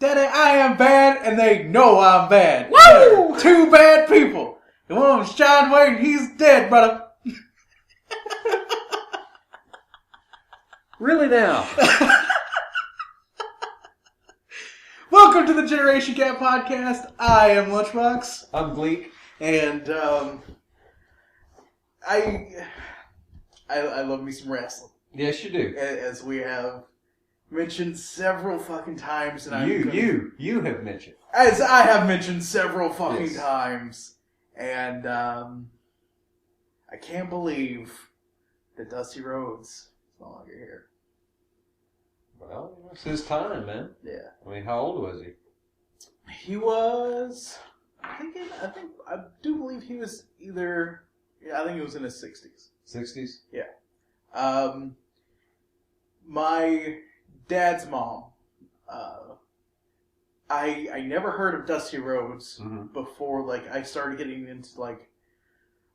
Daddy, I am bad, and they know I'm bad. Woo! Two bad people. The one was John Wayne, he's dead, brother. Really now? Welcome to the Generation Gap Podcast. I am Lunchbox. I'm Gleek. And, I love me some wrestling. Yes, you do. As we have mentioned several fucking times. And You have mentioned. As I have mentioned several fucking times. And, I can't believe that Dusty Rhodes is no longer here. Well, it's his time, man. Yeah. I mean, how old was he? He was, I do believe he was either, I think he was in his 60s. 60s? Yeah. My dad's mom, I never heard of Dusty Rhodes before, like, I started getting into, like,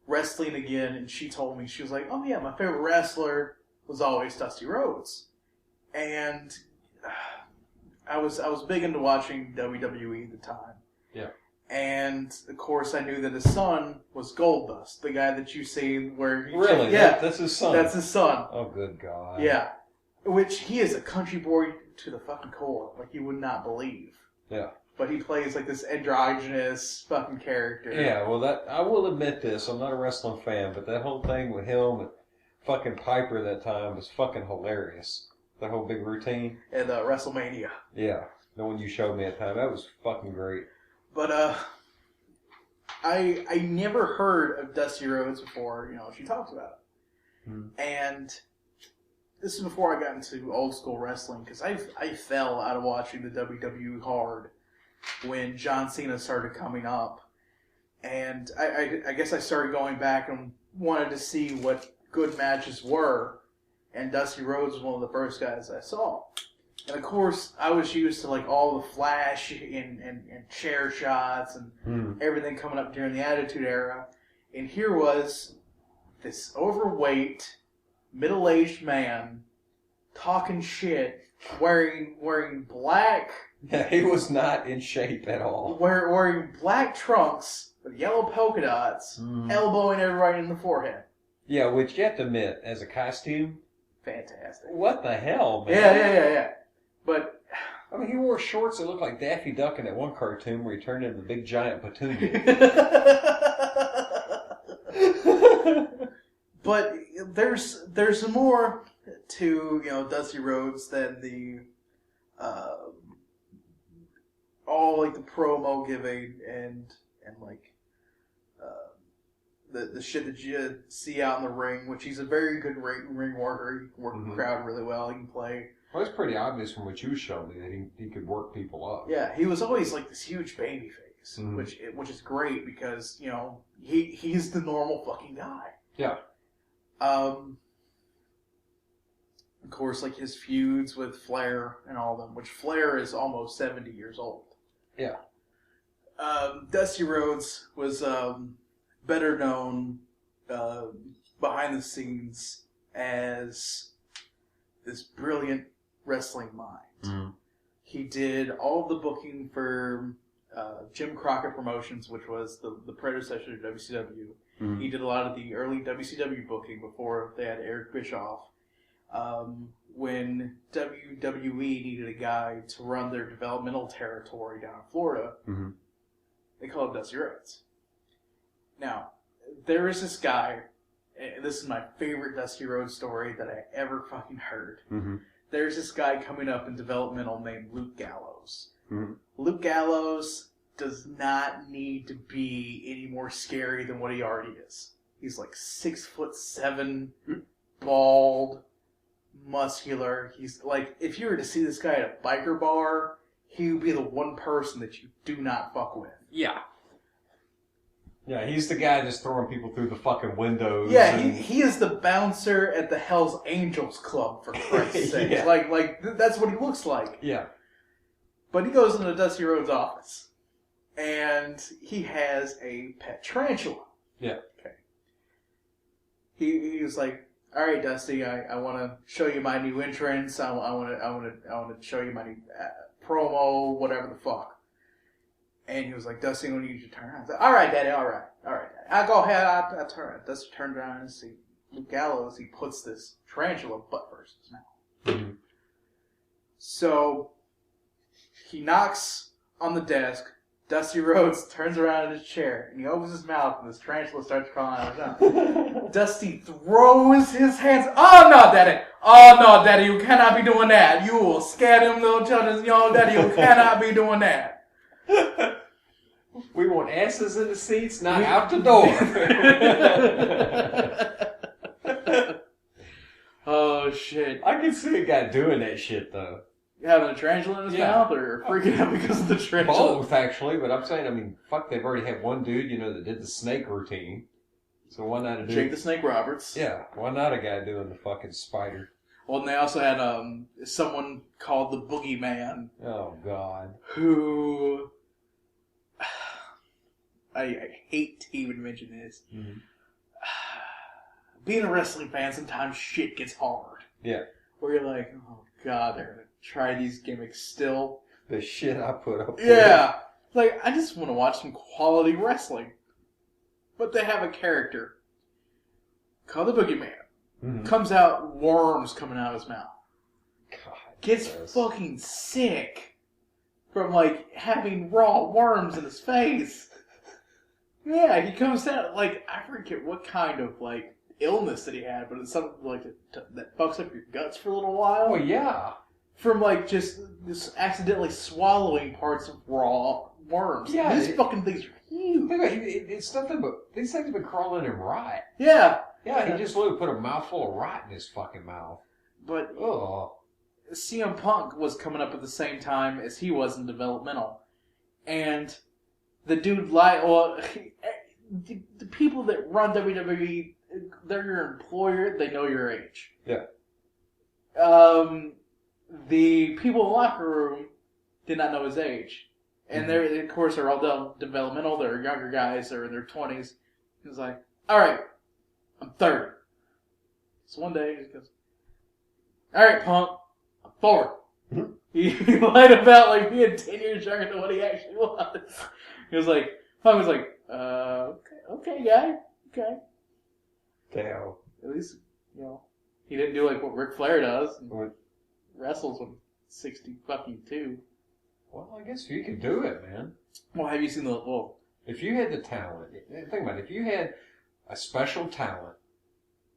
wrestling again, and she told me, she was like, oh yeah, my favorite wrestler was always Dusty Rhodes. And I was big into watching WWE at the time. Yeah. And, of course, I knew that his son was Goldust, the guy that you see where... Really? Yeah. That's his son? That's his son. Oh, good God. Yeah. Which, he is a country boy to the fucking core. Like, you would not believe. Yeah. But he plays, like, this androgynous fucking character. Yeah, well, I will admit this. I'm not a wrestling fan, but that whole thing with him and fucking Piper that time was fucking hilarious. The whole big routine. And WrestleMania. Yeah. The one you showed me at the time. That was fucking great. But, I never heard of Dusty Rhodes before, she talks about it. And this is before I got into old school wrestling, because I fell out of watching the WWE hard when John Cena started coming up. And I guess I started going back and wanted to see what good matches were. And Dusty Rhodes was one of the first guys I saw. And of course, I was used to like all the flash and chair shots and everything coming up during the Attitude Era. And here was this overweight, middle-aged man talking shit, wearing black... Yeah, he was not in shape at all. Wearing black trunks with yellow polka dots, elbowing everybody in the forehead. Yeah, which you have to admit, as a costume... Fantastic. What the hell, man? Yeah. But... I mean, he wore shorts that looked like Daffy Duck in that one cartoon where he turned into the big giant petunia. But there's more to, Dusty Rhodes than the... all, like, the promo giving and like... The shit that you see out in the ring, which he's a very good ring worker. He can work the crowd really well. He can play. Well, it's pretty obvious from what you showed me that he could work people up. Yeah, he was always like this huge baby face, which is great because he's the normal fucking guy. Yeah. Of course, like his feuds with Flair and all of them, which Flair is almost 70 years old. Yeah. Dusty Rhodes was better known behind the scenes as this brilliant wrestling mind. He did all of the booking for Jim Crockett Promotions, which was the predecessor to WCW. He did a lot of the early WCW booking before they had Eric Bischoff. When WWE needed a guy to run their developmental territory down in Florida, they called him Dusty Rhodes. Now, there is this guy, and this is my favorite Dusty Rhodes story that I ever fucking heard. There's this guy coming up in developmental named Luke Gallows. Luke Gallows does not need to be any more scary than what he already is. He's like 6'7", bald, muscular. He's like, if you were to see this guy at a biker bar, he would be the one person that you do not fuck with. Yeah. Yeah, he's the guy that's throwing people through the fucking windows. Yeah, he is the bouncer at the Hells Angels Club, for Christ's sake. Yeah. Like that's what he looks like. Yeah. But he goes into Dusty Rhodes' office, and he has a pet tarantula. Yeah. Okay. He was like, all right, Dusty, I want to show you my new entrance. I want to show you my new promo, whatever the fuck. And he was like, Dusty, when you need you to turn around. I was like, all right, Daddy, all right, Daddy. I'll go ahead, I'll turn around. Dusty turned around and see Luke Gallows, he puts this tarantula butt first in his mouth. Mm-hmm. So, he knocks on the desk. Dusty Rhodes turns around in his chair, and he opens his mouth, and this tarantula starts crawling out of his mouth. Dusty throws his hands. Oh, no, Daddy. Oh, no, Daddy, you cannot be doing that. You will scare them little children. Yo, Daddy, you cannot be doing that. We want asses in the seats, not out the door. Oh, shit. I can see a guy doing that shit, though. Having a tarantula in his mouth, or freaking out because of the tarantula? Both, actually, but I'm saying, I mean, fuck, they've already had one dude, that did the snake routine. So why not a dude? Jake the Snake Roberts. Yeah, why not a guy doing the fucking spider? Well, and they also had someone called the Boogeyman. Oh, God. Who... I hate to even mention this. Mm-hmm. Being a wrestling fan, sometimes shit gets hard. Yeah. Where you're like, oh, God, they're going to try these gimmicks still. The shit I put up with. Yeah. Like, I just want to watch some quality wrestling. But they have a character called the Boogeyman. Mm-hmm. Comes out, worms coming out of his mouth. God. Gets fucking sick from, like, having raw worms in his face. Yeah, he comes out, like, I forget what kind of, like, illness that he had, but it's something, like, that fucks up your guts for a little while. Oh, yeah. From, like, just accidentally swallowing parts of raw worms. Yeah. These fucking things are huge. It's nothing but, these things have been crawling in rot. Yeah. Yeah, he just literally put a mouthful of rot in his fucking mouth. But oh, CM Punk was coming up at the same time as he was in developmental. And the dude, the people that run WWE, they're your employer, they know your age. Yeah. The people in the locker room did not know his age. And they, of course, are all developmental. They're younger guys. They're in their 20s. He was like, all right, I'm 30. So one day, he just goes, all right, Punk, I'm 40. Mm-hmm. He lied about like being 10 years younger than what he actually was. He was like, Punk was like, okay, guy, okay. Damn. At least, he didn't do like what Ric Flair does. And wrestles when 60 fucking 2. Well, I guess you could do it, man. Well, have you seen the... If you had the talent, think about it, if you had a special talent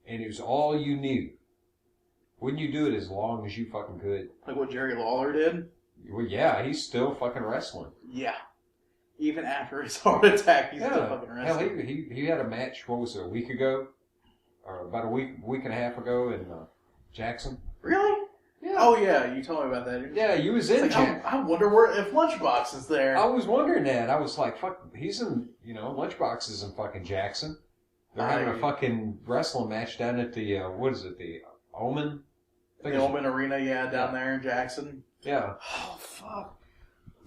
and it was all you knew, wouldn't you do it as long as you fucking could? Like what Jerry Lawler did? Well, yeah, he's still fucking wrestling. Yeah. Even after his heart attack, he's still fucking wrestling. Hell, he had a match, what was it, a week ago? Or about a week and a half ago in Jackson. Really? Yeah. Oh, yeah, you told me about that. Yeah, you was in Jackson. I wonder if Lunchbox is there. I was wondering that. I was like, fuck, he's in, Lunchbox is in fucking Jackson. They're having a fucking wrestling match down at the, what is it, the Omen? The Omen Arena, down there in Jackson. Yeah. Oh, fuck.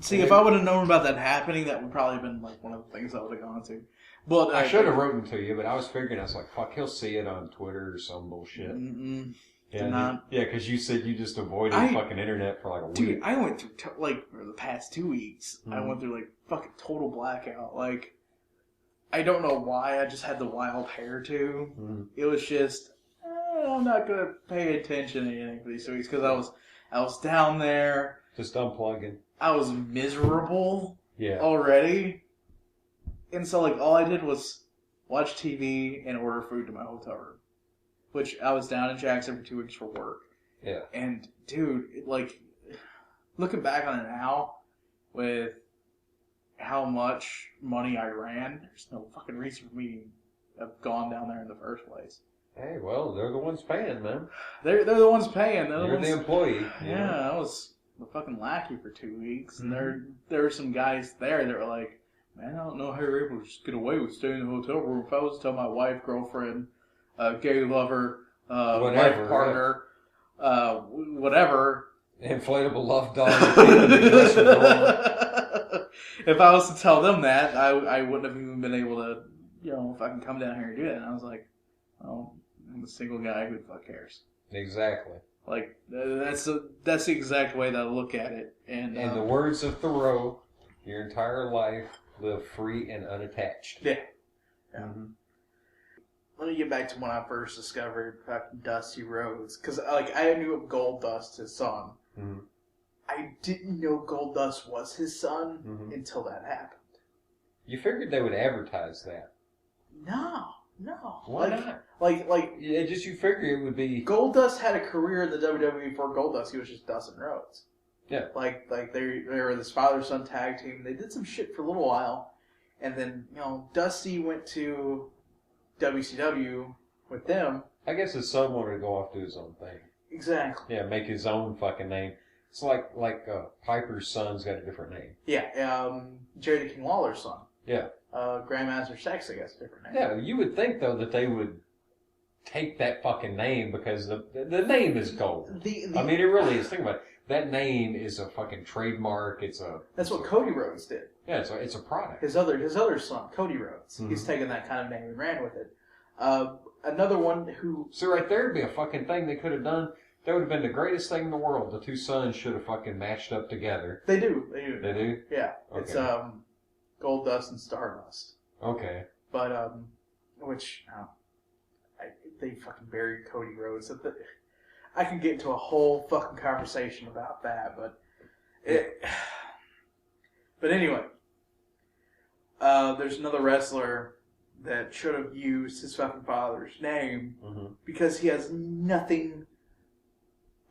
See, if I would have known about that happening, that would probably have been like one of the things I would have gone to. But I should have written to you, but I was figuring, I was like, fuck, he'll see it on Twitter or some bullshit. Mm-mm. Yeah, because you said you just avoided fucking internet for like a week. Dude, I went through, for the past 2 weeks, I went through like fucking total blackout. Like, I don't know why, I just had the wild hair too. Mm-hmm. It was just, I'm not going to pay attention to anything for these 2 weeks because I was down there. Just unplugging. I was miserable already. And so, like, all I did was watch TV and order food to my hotel room. Which I was down in Jackson for 2 weeks for work. Yeah. And, dude, looking back on it now, with how much money I ran, there's no fucking reason for me to have gone down there in the first place. Hey, well, they're the ones paying, man. They're the ones paying. You're the employee. Yeah, I was a fucking lackey for 2 weeks. And there were some guys there that were like, man, I don't know how you're able to just get away with staying in the hotel room. If I was to tell my wife, girlfriend, gay lover, life partner, whatever. Inflatable love dog. If I was to tell them that, I wouldn't have even been able to, if I can come down here and do it. And I was like, well, I'm a single guy, who the fuck cares? Exactly. Like, that's the exact way that I look at it. And in the words of Thoreau, your entire life, live free and unattached. Yeah. Mm-hmm. Let me get back to when I first discovered fucking Dusty Rhodes. Because, like, I knew of Goldust, his son. Mm-hmm. I didn't know Goldust was his son until that happened. You figured they would advertise that. No. Why not? Like, yeah, just you figure it would be... Goldust had a career in the WWE before Goldust. He was just Dustin Rhodes. Yeah. Like they were this father-son tag team. They did some shit for a little while. And then, Dusty went to WCW with them. I guess his son wanted to go off to his own thing. Exactly. Yeah, make his own fucking name. It's like Piper's son's got a different name. Yeah, Jerry the King Lawler's son. Yeah. Grandmaster Sex, I guess, different name. Yeah, you would think, though, that they would take that fucking name because the name is gold. I mean, it really is. Think about it. That name is a fucking trademark. That's what Cody Rhodes did. Yeah, it's a product. His other son, Cody Rhodes, he's taken that kind of name and ran with it. Another one who... So right there would be a fucking thing they could have done. That would have been the greatest thing in the world. The two sons should have fucking matched up together. They do. They do? Yeah. Okay. It's Goldust and Stardust. Okay. But, they fucking buried Cody Rhodes. I can get into a whole fucking conversation about that, but... But anyway, there's another wrestler that should have used his fucking father's name because he has nothing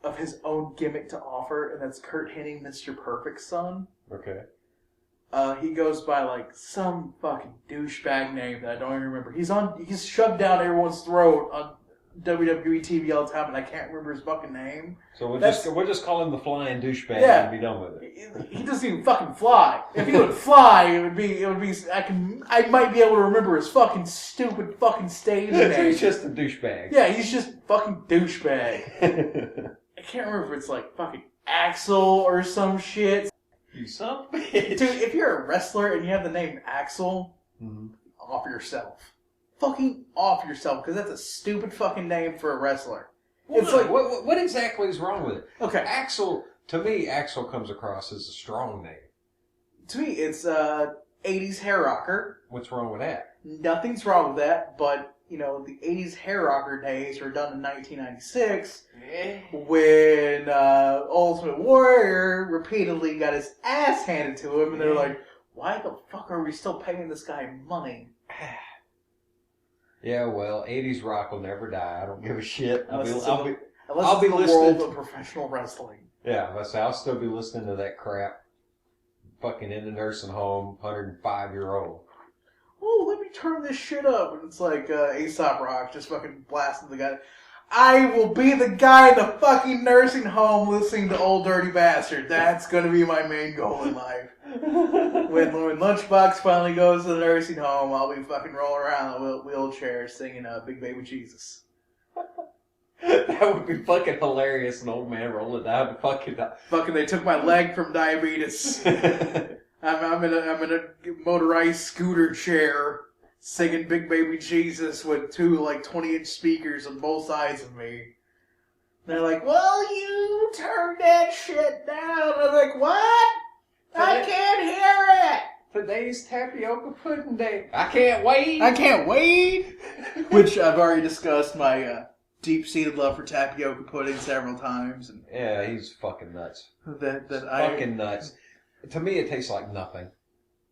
of his own gimmick to offer, and that's Kurt Hennig, Mr. Perfect's son. Okay. He goes by like some fucking douchebag name that I don't even remember. He's shoved down everyone's throat on WWE TV all the time, and I can't remember his fucking name. So we'll just call him the flying douchebag and be done with it. He doesn't even fucking fly. If he would fly, it would be. I might be able to remember his fucking stupid fucking stage name. He's just a douchebag. Yeah, he's just fucking douchebag. I can't remember if it's like fucking Axel or some shit. You son of a bitch. Dude, if you're a wrestler and you have the name Axel, off yourself. Fucking off yourself, because that's a stupid fucking name for a wrestler. Well, it's like, what exactly is wrong with it? Okay. To me, Axel comes across as a strong name. To me, it's 80s hair rocker. What's wrong with that? Nothing's wrong with that, but, the 80s hair rocker days were done in 1996 when Ultimate Warrior repeatedly got his ass handed to him, and they're like, why the fuck are we still paying this guy money? Yeah, well, 80s rock will never die. I don't give a shit. I'll be listening listening to professional wrestling. Yeah, I'll still be listening to that crap. Fucking in the nursing home, 105-year-old. Oh, let me turn this shit up. And it's like Aesop Rock just fucking blasting the guy. I will be the guy in the fucking nursing home listening to Old Dirty Bastard. That's going to be my main goal in life. When Lunchbox finally goes to the nursing home, I'll be fucking rolling around in a wheelchair singing Big Baby Jesus. That would be fucking hilarious. An old man rolling down the fucking they took my leg from diabetes. I'm in a motorized scooter chair singing Big Baby Jesus with two 20-inch speakers on both sides of me. They're like, well, you turn that shit down. I'm like, what? I can't hear it. Today's tapioca pudding day. I can't wait. I can't wait. Which I've already discussed my deep-seated love for tapioca pudding several times. And yeah, he's fucking nuts. Fucking nuts. To me, it tastes like nothing.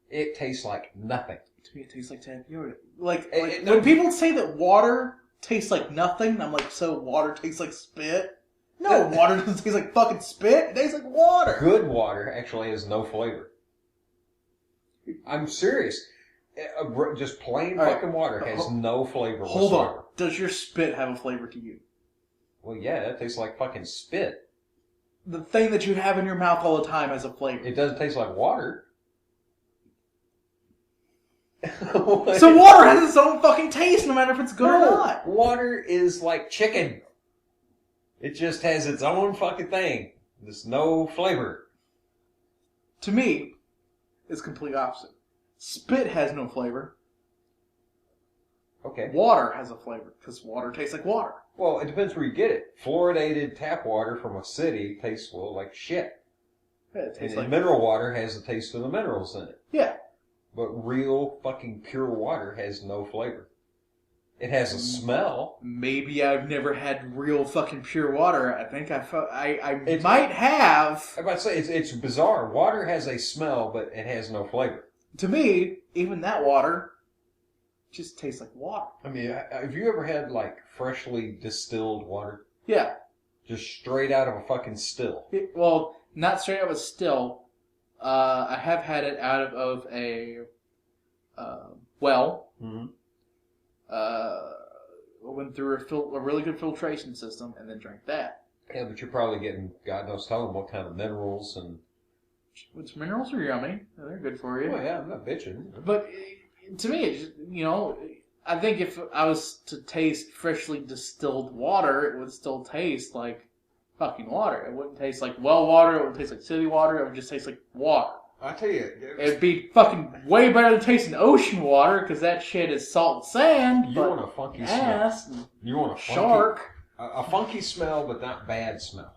It tastes like nothing. To me, it tastes like tapioca. When people say that water tastes like nothing, I'm like, so water tastes like spit? No, water doesn't taste like fucking spit. It tastes like water. Good water actually has no flavor. I'm serious. Just plain fucking water has no flavor whatsoever. Hold on. Does your spit have a flavor to you? Well, yeah, it tastes like fucking spit. The thing that you have in your mouth all the time has a flavor. It doesn't taste like water. So water has its own fucking taste no matter if it's good or not. Water is like chicken. It just has its own fucking thing. There's no flavor. To me, it's complete opposite. Spit has no flavor. Okay. Water has a flavor because water tastes like water. Well, it depends where you get it. Fluoridated tap water from a city tastes like shit. Yeah, it tastes like mineral water has the taste of the minerals in it. Yeah. But real fucking pure water has no flavor. It has a smell. Maybe I've never had real fucking pure water. I think I might have. I'm about to say, it's bizarre. Water has a smell, but it has no flavor. To me, even that water just tastes like water. I mean, have you ever had, like, freshly distilled water? Yeah. Just straight out of a fucking still. Well, not straight out of a still. I have had it out of a well. Mm-hmm. Went through a really good filtration system and then drank that. Yeah, but you're probably getting, God knows, tell them what kind of minerals and... Which minerals are yummy. They're good for you. Oh, yeah, I'm not bitching. But to me, it just, I think if I was to taste freshly distilled water, it would still taste like fucking water. It wouldn't taste like well water. It wouldn't taste like city water. It would just taste like water. I tell you, it'd be fucking way better than tasting ocean water because that shit is salt and sand. You want a funky smell. You want a funky, shark. A funky smell, but not bad smell.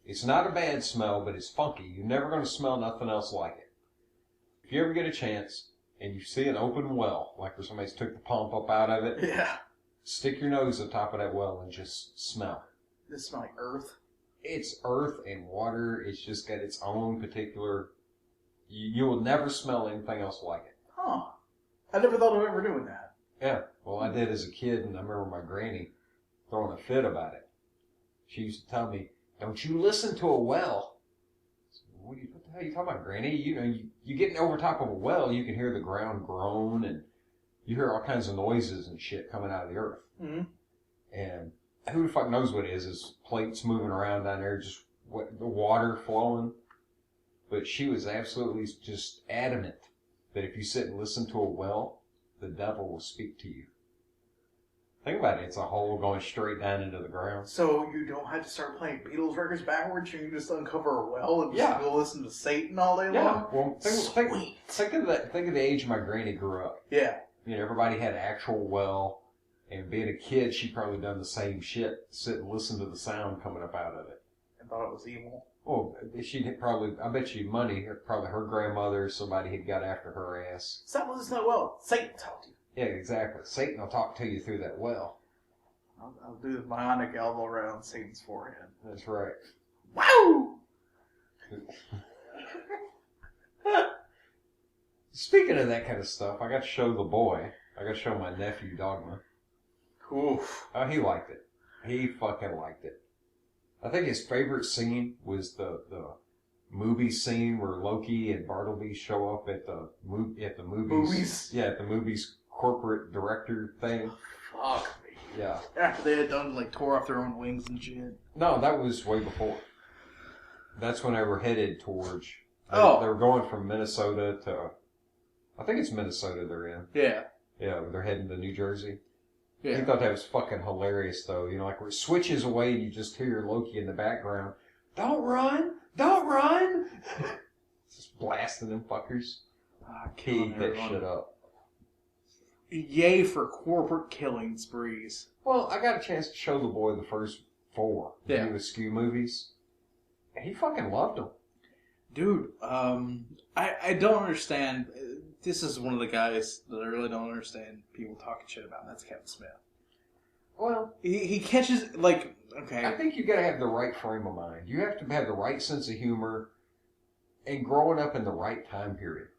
It's not a bad smell, but it's funky. You're never going to smell nothing else like it. If you ever get a chance and you see an open well, like where somebody's took the pump up out of it, yeah, stick your nose at the top of that well and just smell it. Does it smell like earth? It's earth and water. It's just got its own particular... You will never smell anything else like it. Huh. I never thought of ever doing that. Yeah. Well, I did as a kid, and I remember my granny throwing a fit about it. She used to tell me, "Don't you listen to a well." What the hell are you talking about, Granny? You getting over top of a well, you can hear the ground groan, and you hear all kinds of noises and shit coming out of the earth. Mm-hmm. And who the fuck knows what it is plates moving around down there, just the water flowing. But she was absolutely just adamant that if you sit and listen to a well, the devil will speak to you. Think about it. It's a hole going straight down into the ground. So you don't have to start playing Beatles records backwards. You can just uncover a well and just go listen to Satan all day long. Yeah. Well, think of that. Think of the age my granny grew up. Yeah. Everybody had an actual well, and being a kid, she probably done the same shit. Sit and listen to the sound coming up out of it. And thought it was evil. Oh, she'd probably, I bet you money, probably her grandmother or somebody had got after her ass. Stop listening to that well. Satan talk to you. Yeah, exactly. Satan will talk to you through that well. I'll do the bionic elbow around Satan's forehead. That's right. Wow! Speaking of that kind of stuff, I got to show the boy. I got to show my nephew Dogma. Oof. Oh, he liked it. He fucking liked it. I think his favorite scene was the movie scene where Loki and Bartleby show up at the movies. Yeah, at the movies corporate director thing. Fuck me. Yeah. After they had done tore off their own wings and shit. No, that was way before. That's when they were headed towards. They were going from Minnesota to. I think it's Minnesota they're in. Yeah. Yeah, they're heading to New Jersey. Yeah. He thought that was fucking hilarious, though. Like where it switches away and you just hear Loki in the background. Don't run! Don't run! Just blasting them fuckers. He ate that shit up. Yay for corporate killing sprees. Well, I got a chance to show the boy the first 4 View Askew movies. And he fucking loved them. Dude, I don't understand. This is one of the guys that I really don't understand people talking shit about, and that's Kevin Smith. Well, he catches, okay. I think you gotta have the right frame of mind. You have to have the right sense of humor and growing up in the right time period.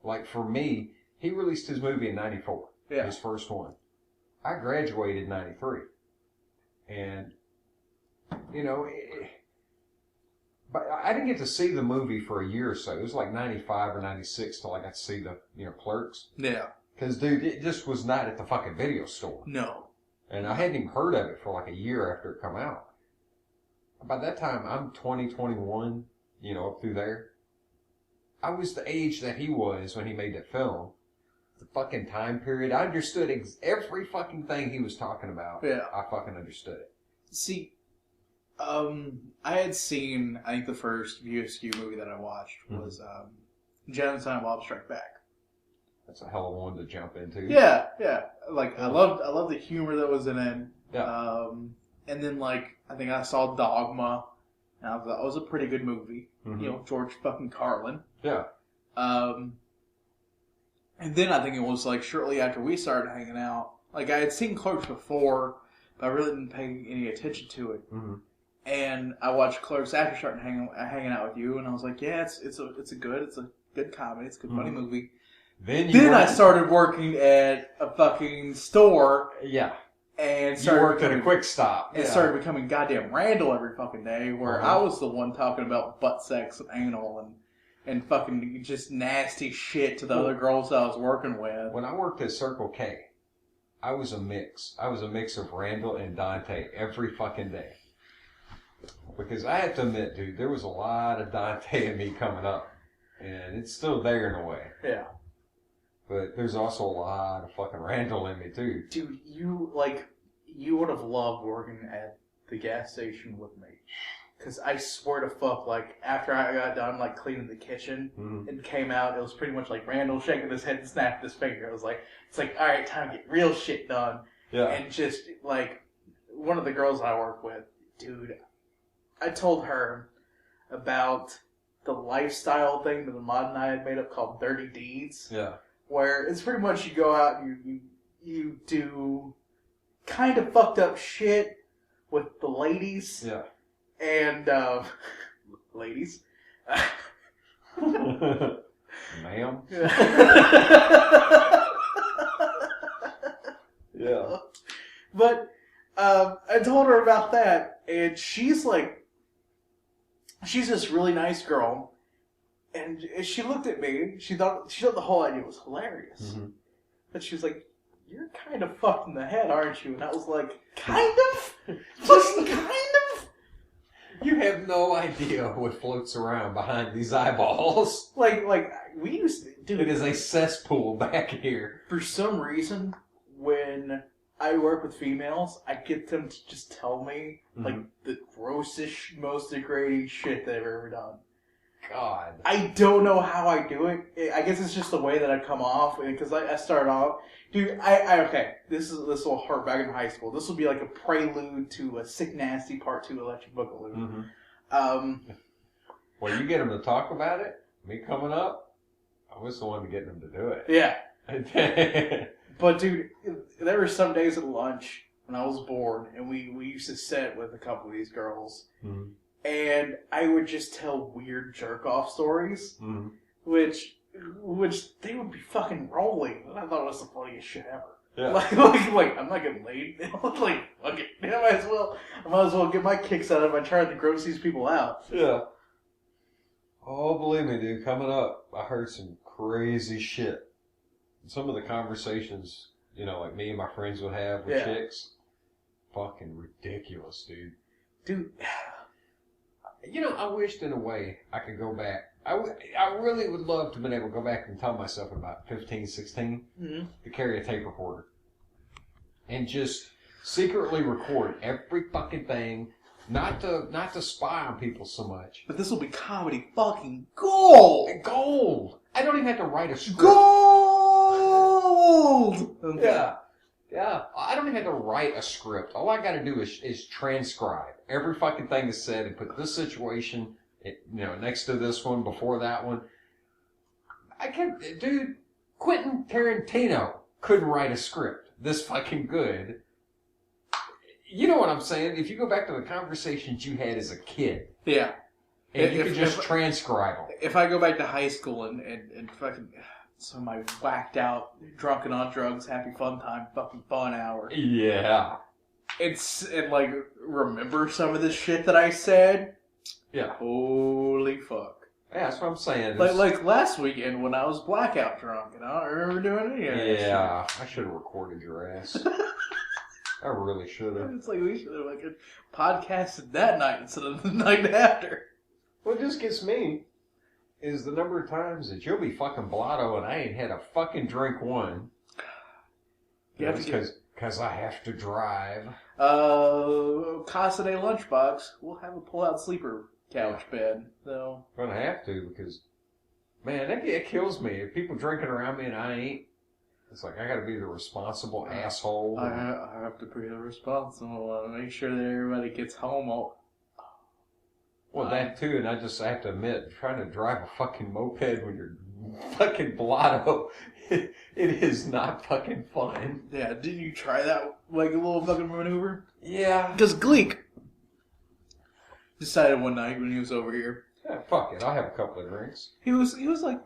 Like for me, he released his movie in 94. Yeah. His first one. I graduated in 93. And, but I didn't get to see the movie for a year or so. It was like 95 or 96 till I got to see the, Clerks. Yeah. Because, dude, it just was not at the fucking video store. No. And I hadn't even heard of it for like a year after it come out. By that time, I'm 20, 21, up through there. I was the age that he was when he made that film. The fucking time period. I understood every fucking thing he was talking about. Yeah. I fucking understood it. See, I had seen, I think the first View Askew movie that I watched was John and Silent Bob Strike Back. That's a hell of a one to jump into. Yeah. Like I loved the humor that was in it. Yeah. And then like I think I saw Dogma, and I thought that was a pretty good movie. Mm-hmm. You know, George fucking Carlin. Yeah. And then I think it was like shortly after we started hanging out. Like I had seen Clerks before, but I really didn't pay any attention to it. Mm-hmm. And I watched Clerks after starting hanging out with you, and I was like, yeah, it's a good comedy, it's a good funny movie. Then I started working at a fucking store. Yeah. And you worked at a quick stop. And started becoming goddamn Randall every fucking day, where I was the one talking about butt sex and anal and fucking just nasty shit to the other girls I was working with. When I worked at Circle K, I was a mix. I was a mix of Randall and Dante every fucking day. Because I have to admit, dude, there was a lot of Dante and me coming up. And it's still there in a way. Yeah. But there's also a lot of fucking Randall in me, too. Dude, you would have loved working at the gas station with me. Because I swear to fuck, like, after I got done, like, cleaning the kitchen and came out, it was pretty much like Randall shaking his head and snapping his finger. It was like, alright, time to get real shit done. Yeah. And just, like, one of the girls I work with, dude, I told her about the lifestyle thing that Ahmad and I had made up called Dirty Deeds. Yeah. Where it's pretty much you go out and you do kind of fucked up shit with the ladies. Yeah. And, ladies. Ma'am? Yeah. But, I told her about that, and she's this really nice girl, and she looked at me, she thought the whole idea was hilarious. Mm-hmm. But she was like, you're kind of fucked in the head, aren't you? And I was like, kind of? Just kind of? You have no idea what floats around behind these eyeballs. Like we used to do. It is a cesspool back here. For some reason, when I work with females, I get them to just tell me, like, the grossest, most degrading shit they've ever done. God. I don't know how I do it. I guess it's just the way that I come off, because I start off... Dude, okay, this will hurt back in high school. This will be like a prelude to a Sick Nasty Part 2 Electric Boogaloo. Mm-hmm. Well, you get them to talk about it. Me coming up, I was the one to get them to do it. Yeah. But, dude, there were some days at lunch when I was bored, and we used to sit with a couple of these girls, and I would just tell weird jerk-off stories, which they would be fucking rolling. And I thought it was the funniest shit ever. Yeah. Like I'm not getting laid. Like, fuck it. I might as well get my kicks out of it by trying to gross these people out. Yeah. Oh, believe me, dude, coming up, I heard some crazy shit. Some of the conversations, you know, like me and my friends would have with chicks, fucking ridiculous, dude. Dude. You know, I wished in a way I could go back. I really would love to have been able to go back and tell myself at about 15, 16 to carry a tape recorder and just secretly record every fucking thing, not to spy on people so much. But this will be comedy fucking gold! Gold! I don't even have to write a script. Gold! Okay. Yeah. I don't even have to write a script. All I gotta do is transcribe every fucking thing that's said and put this situation... next to this one, before that one. Dude, Quentin Tarantino couldn't write a script this fucking good. You know what I'm saying? If you go back to the conversations you had as a kid. Yeah. And you could just transcribe them. If I go back to high school and fucking some of my whacked out, drunken on drugs, happy fun time, fucking fun hour. Yeah. And like, remember some of the shit that I said? Yeah. Holy fuck. Yeah, that's what I'm saying. Like last weekend when I was blackout drunk, and I don't remember doing any of that shit. Yeah, I should have recorded your ass. I really should have. It's like we should have podcasted that night instead of the night after. What just gets me is the number of times that you'll be fucking blotto and I ain't had a fucking drink one. Because I have to drive. Casa de Lunchbox, we'll have a pull-out sleeper couch bed, though. I'm gonna have to, because Man, it kills me. If people drinking around me and I ain't, it's like I gotta be the responsible asshole. I have to be the responsible one. Make sure that everybody gets home. Well, that too, and I have to admit, trying to drive a fucking moped when you're fucking blotto, it is not fucking fun. Yeah, didn't you try that, like, a little fucking maneuver? Yeah. Because Gleek decided one night when he was over here. Yeah, fuck it, I'll have a couple of drinks. He was like,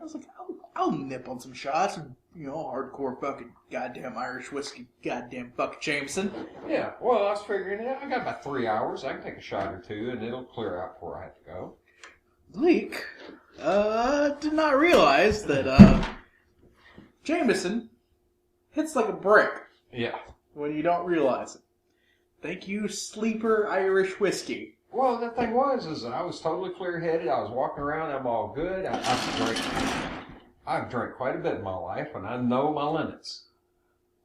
I'll nip on some shots and, hardcore fucking goddamn Irish whiskey, goddamn fucking Jameson. Yeah, well, I was figuring, I got about 3 hours. I can take a shot or two, and it'll clear out before I have to go. Gleek, did not realize that, Jameson hits like a brick. Yeah. When you don't realize it. Thank you, sleeper Irish whiskey. Well, the thing was, I was totally clear-headed. I was walking around. I'm all good. I've drank quite a bit in my life, and I know my limits.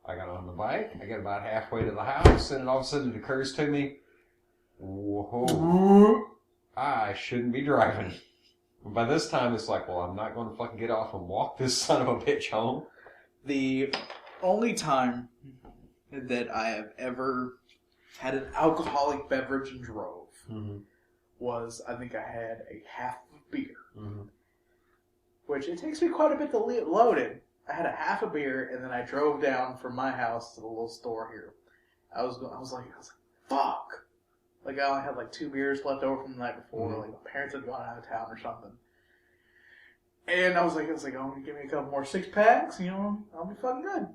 I got on the bike. I get about halfway to the house, and all of a sudden it occurs to me, whoa, I shouldn't be driving. By this time, it's like, well, I'm not going to fucking get off and walk this son of a bitch home. The only time that I have ever had an alcoholic beverage and drove was, I think I had a half of beer. Which, it takes me quite a bit to load it. I had a half a beer, and then I drove down from my house to the little store here. I was like, fuck! Like, I only had like 2 beers left over from the night before. Like, my parents had gone out of town or something. And I was like, oh, you give me a couple more 6-packs, I'll be fucking good.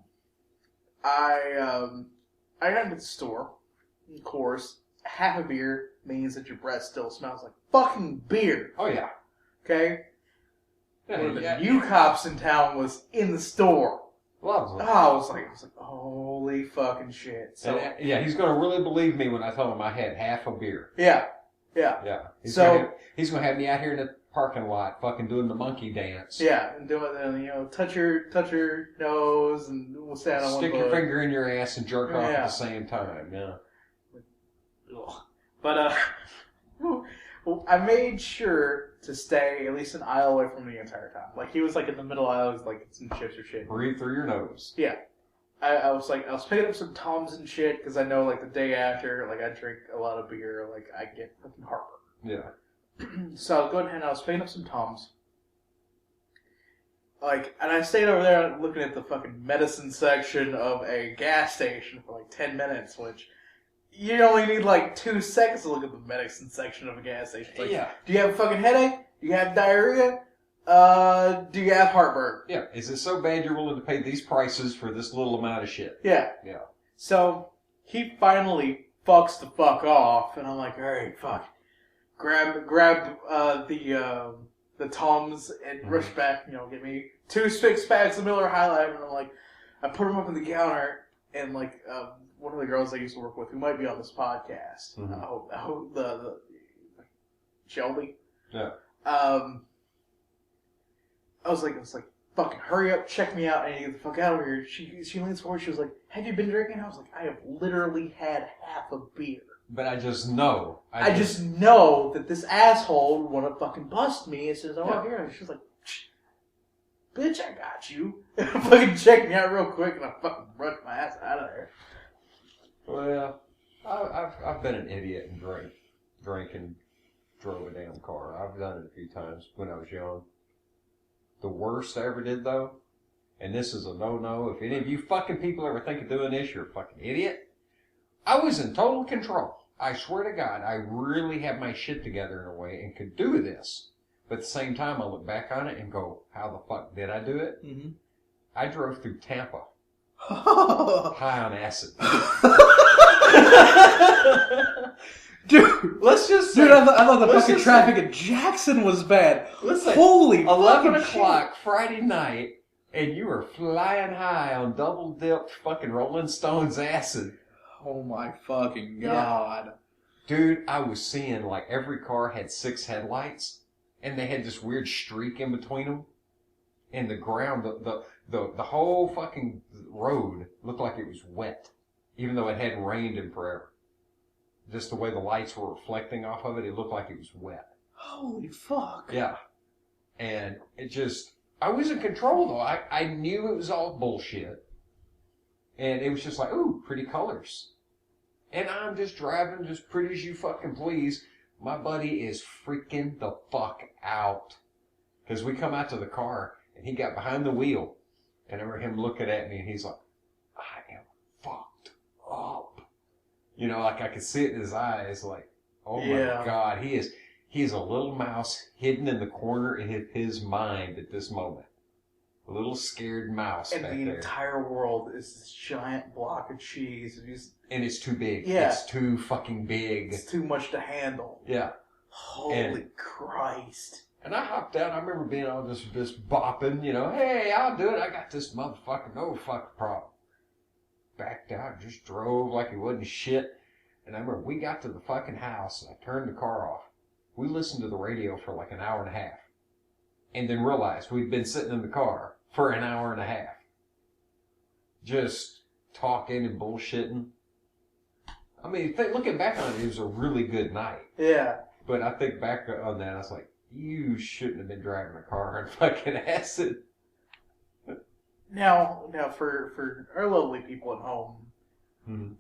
I got into the store. Of course, half a beer means that your breath still smells like fucking beer. Oh, yeah. Okay? One of the new cops in town was in the store. Lovely. Oh, I was like, holy fucking shit. So, and, he's going to really believe me when I tell him I had half a beer. Yeah. He's going to have me out here in the parking lot fucking doing the monkey dance. Yeah, and doing, touch your nose and we'll stand on one foot. Stick your finger in your ass and jerk off at the same time, But, I made sure to stay at least an aisle away from the entire time. Like, he was, like, in the middle aisle, he was, like, some chips or shit. Breathe through your nose. Yeah. I was picking up some Tums and shit, because I know, like, the day after, like, I drink a lot of beer, like, I get fucking heartburn. Yeah. So I was going ahead and I was picking up some Tums. Like, and I stayed over there looking at the fucking medicine section of a gas station for, like, 10 minutes, which... You only need like 2 seconds to look at the medicine section of a gas station. Like, do you have a fucking headache? Do you have diarrhea? Do you have heartburn? Yeah. Is it so bad you're willing to pay these prices for this little amount of shit? Yeah. So, he finally fucks the fuck off, and I'm like, alright, fuck. Grab the Tums and rush back, get me 2 6-packs of Miller High Life, and I'm like, I put them up on the counter, and like, one of the girls I used to work with, who might be on this podcast, I hope the Shelby. Yeah. I was like, fucking hurry up, check me out, and get the fuck out of here. She leans forward, she was like, have you been drinking? I was like, I have literally had half a beer. But I just know. I just know that this asshole would want to fucking bust me and says, here. And she's like, bitch, I got you. Fucking check me out real quick, and I fucking rushed my ass out of there. Well, I've been an idiot and drank and drove a damn car. I've done it a few times when I was young. The worst I ever did, though, and this is a no-no, if any of you fucking people ever think of doing this, you're a fucking idiot. I was in total control. I swear to God, I really had my shit together in a way and could do this. But at the same time, I look back on it and go, how the fuck did I do it? Mm-hmm. I drove through Tampa. High on acid. Dude, let's just say... Dude, I thought the fucking traffic in Jackson was bad. Listen, holy 11 o'clock Friday night, and you were flying high on double-dipped fucking Rolling Stones acid. Oh my fucking God. Yeah. Dude, I was seeing, like, every car had 6 headlights, and they had this weird streak in between them. And the ground, the whole fucking road looked like it was wet, even though it hadn't rained in forever. Just the way the lights were reflecting off of it, it looked like it was wet. Holy fuck. Yeah. And it just, I was in control though. I knew it was all bullshit. And it was just like, ooh, pretty colors. And I'm just driving just pretty as you fucking please. My buddy is freaking the fuck out. Because we come out to the car and he got behind the wheel. And I remember him looking at me and he's like, I am fucked up. You know, like I could see it in his eyes, like, oh my God, he is a little mouse hidden in the corner of his mind at this moment. A little scared mouse and back the there. Entire world is this giant block of cheese. And it's too big. Yeah. It's too fucking big. It's too much to handle. Yeah. Holy Christ. And I hopped out. I remember being all just bopping, you know, hey, I'll do it. I got this motherfucker, no fucking problem. Backed out, just drove like it wasn't shit. And I remember we got to the fucking house and I turned the car off. We listened to the radio for like an hour and a half. And then realized we'd been sitting in the car for an hour and a half. Just talking and bullshitting. I mean, looking back on it, it was a really good night. Yeah. But I think back on that, I was like, you shouldn't have been driving a car on fucking acid. Now for our lovely people at home,